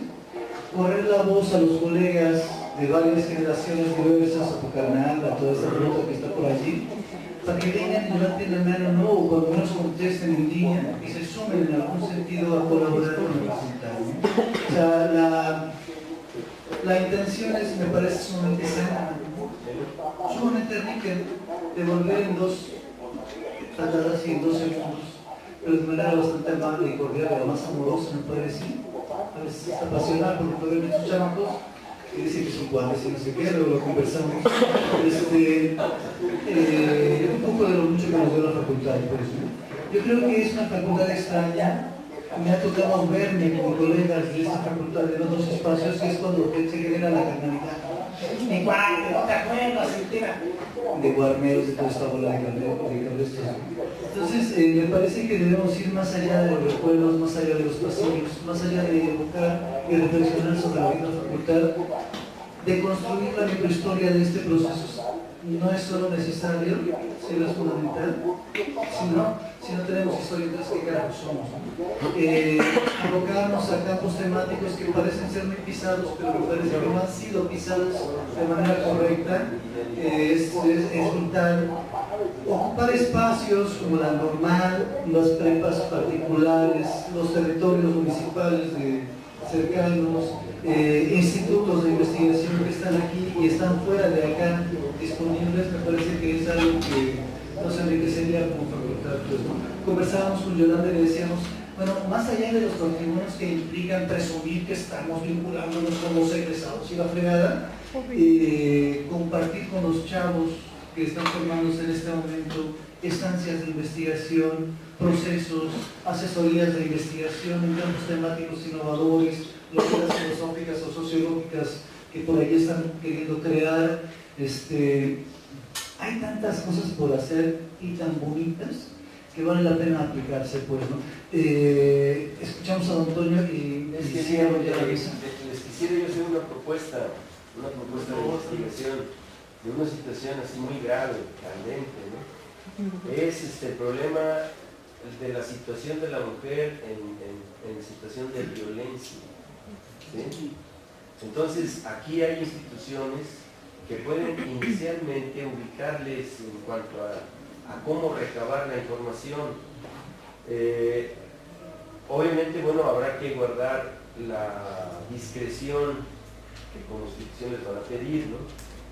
correr la voz a los colegas de varias generaciones diversas, a Pucarnal, a toda esta ruta que está por allí, para que vengan y levanten la mano, no, o cuando menos contesten en línea y se sumen en algún sentido a colaborar con el resultado, ¿no? O sea, la intención es, me parece sumamente sana, sumamente rica, de volver en dos patadas y en 2 segundos, pero de manera bastante amable y cordial, además amorosa, me parece. A veces es apasional, porque pueden ver estos chamacos que dicen que son cuates y no sé qué, luego lo conversamos. Un poco de lo mucho que nos dio la facultad, por eso. Yo creo que es una facultad extraña. Me ha tocado verme con colegas de esta facultad en otros espacios, que es cuando se genera la carnalidad. Mi cuate, no te acuerdas, de guarneros, de toda esta bola de cabrestos. Entonces, me parece que debemos ir más allá de los recuerdos, más allá de los pasillos, más allá de evocar y reflexionar sobre la vida de la facultad, de construir la microhistoria de este proceso. No es solo necesario, sino es fundamental. Si no tenemos historia, entonces ¿qué carajos somos? Abocarnos a campos temáticos que parecen ser muy pisados, pero me parece que no han sido pisados de manera correcta. Es vital ocupar espacios como la normal, las prepas particulares, los territorios municipales cercanos, institutos de investigación que están aquí y están fuera de acá disponibles. Me parece que es algo que nos enriquecería como facultad, pues, ¿no? Conversábamos con Yolanda y le decíamos, bueno, más allá de los patrimonios que implican presumir que estamos vinculándonos con los egresados y la fregada, compartir con los chavos que están formándose en este momento estancias de investigación, procesos, asesorías de investigación en campos temáticos innovadores, locuras filosóficas o sociológicas que por ahí están queriendo crear. Hay tantas cosas por hacer y tan bonitas que vale la pena aplicarse, pues, ¿no? Escuchamos a don Antonio y Les quisiera quisiera yo hacer una propuesta de investigación de una situación así muy grave, candente, ¿no? Es el problema de la situación de la mujer en situación de violencia, ¿sí? Entonces, aquí hay instituciones que pueden inicialmente ubicarles en cuanto a cómo recabar la información. Obviamente, bueno, habrá que guardar la discreción que como instituciones van a pedir, ¿no?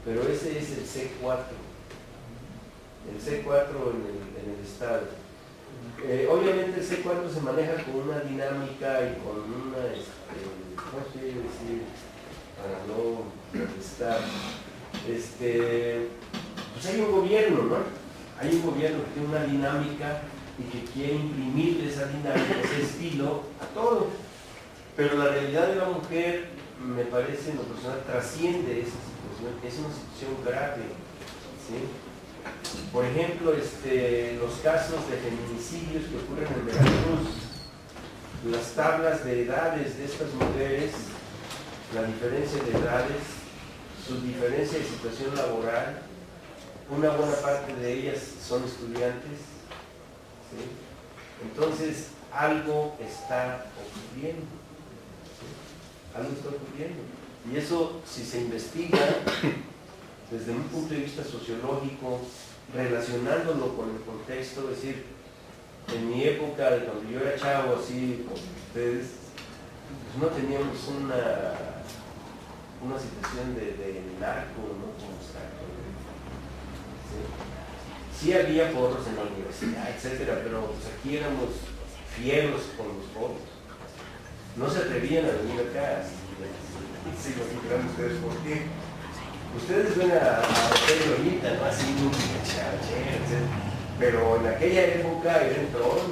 Pero ese es el C4 en el Estado. Obviamente el C4 se maneja con una dinámica y con una, ¿cómo se quiere decir? Para no molestar, pues hay un gobierno, ¿no? Hay un gobierno que tiene una dinámica y que quiere imprimirle esa dinámica, ese estilo a todo. Pero la realidad de la mujer, me parece, en lo personal, trasciende esa situación, es una situación grave, ¿sí? Por ejemplo, los casos de feminicidios que ocurren en Veracruz, las tablas de edades de estas mujeres, la diferencia de edades, su diferencia de situación laboral, una buena parte de ellas son estudiantes, ¿sí? Entonces, algo está ocurriendo, ¿sí? Algo está ocurriendo. Y eso, si se investiga desde un punto de vista sociológico, relacionándolo con el contexto, es decir, en mi época, de cuando yo era chavo, así como ustedes, pues no teníamos una situación de narco, ¿no? Como está, ¿sí? Sí había porros en la universidad, etcétera, pero pues aquí éramos fieros con los porros. No se atrevían a venir acá. Sí, lo explicaron ustedes por qué. Ustedes ven a Pedro ahorita, ¿no? Así, etc. Pero en aquella época era entrón.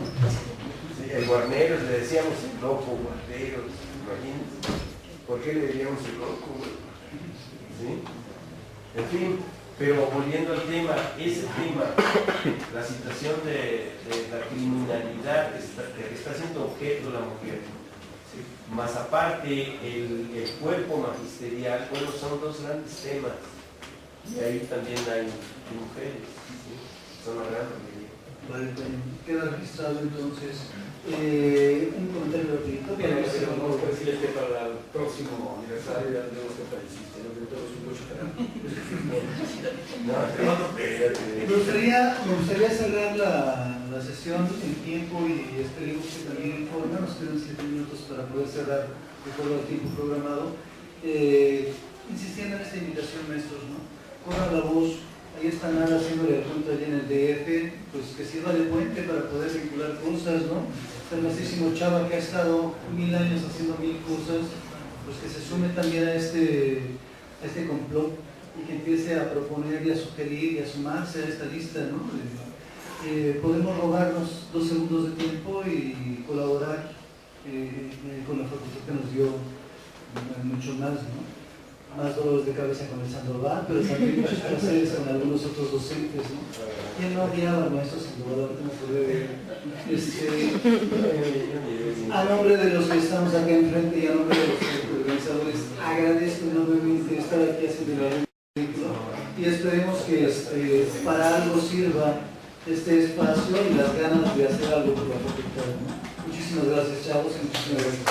Sí, el Guarneros le decíamos el loco, Guarneros, imagínense. ¿Por qué le diríamos el loco? ¿Sí? En fin, pero volviendo al tema, ese tema, la situación de la criminalidad que está siendo objeto la mujer, ¿sí? Más aparte el cuerpo magisterial, bueno, son dos grandes temas, y ahí también hay mujeres, ¿sí? Son la gran mayoría. Vale, queda registrado entonces. Un comentario rapidito. Bien, vamos a decirles que para el próximo aniversario ya tenemos que felicitar, ¿no? Todos un mucho Me gustaría cerrar la sesión en tiempo y esperemos que también informe. Nos quedan 7 minutos para poder cerrar de acuerdo al tiempo programado. Insistiendo en esta invitación, maestros, ¿no? Corran la voz. Ahí está Nara haciéndole el punto allí en el DF, pues que sirva de puente para poder vincular cosas, ¿no? Está el maestrísimo Chava que ha estado 1000 años haciendo 1000 cosas, pues que se sume también a este complot y que empiece a proponer y a sugerir y a sumarse a esta lista, ¿no? Podemos robarnos 2 segundos de tiempo y colaborar con la facultad que nos dio mucho más, ¿no? Más dolores de cabeza con el Sandoval, pero también muchos placeres con algunos otros docentes, ¿no? ¿Quién no odiaba al maestro Sandoval? A nombre de los que estamos acá enfrente y a nombre de los organizadores, agradezco enormemente estar aquí haciendo el vínculo y esperemos que para algo sirva este espacio y las ganas de hacer algo por la facultad, ¿no? Muchísimas gracias, chavos, y muchísimas gracias.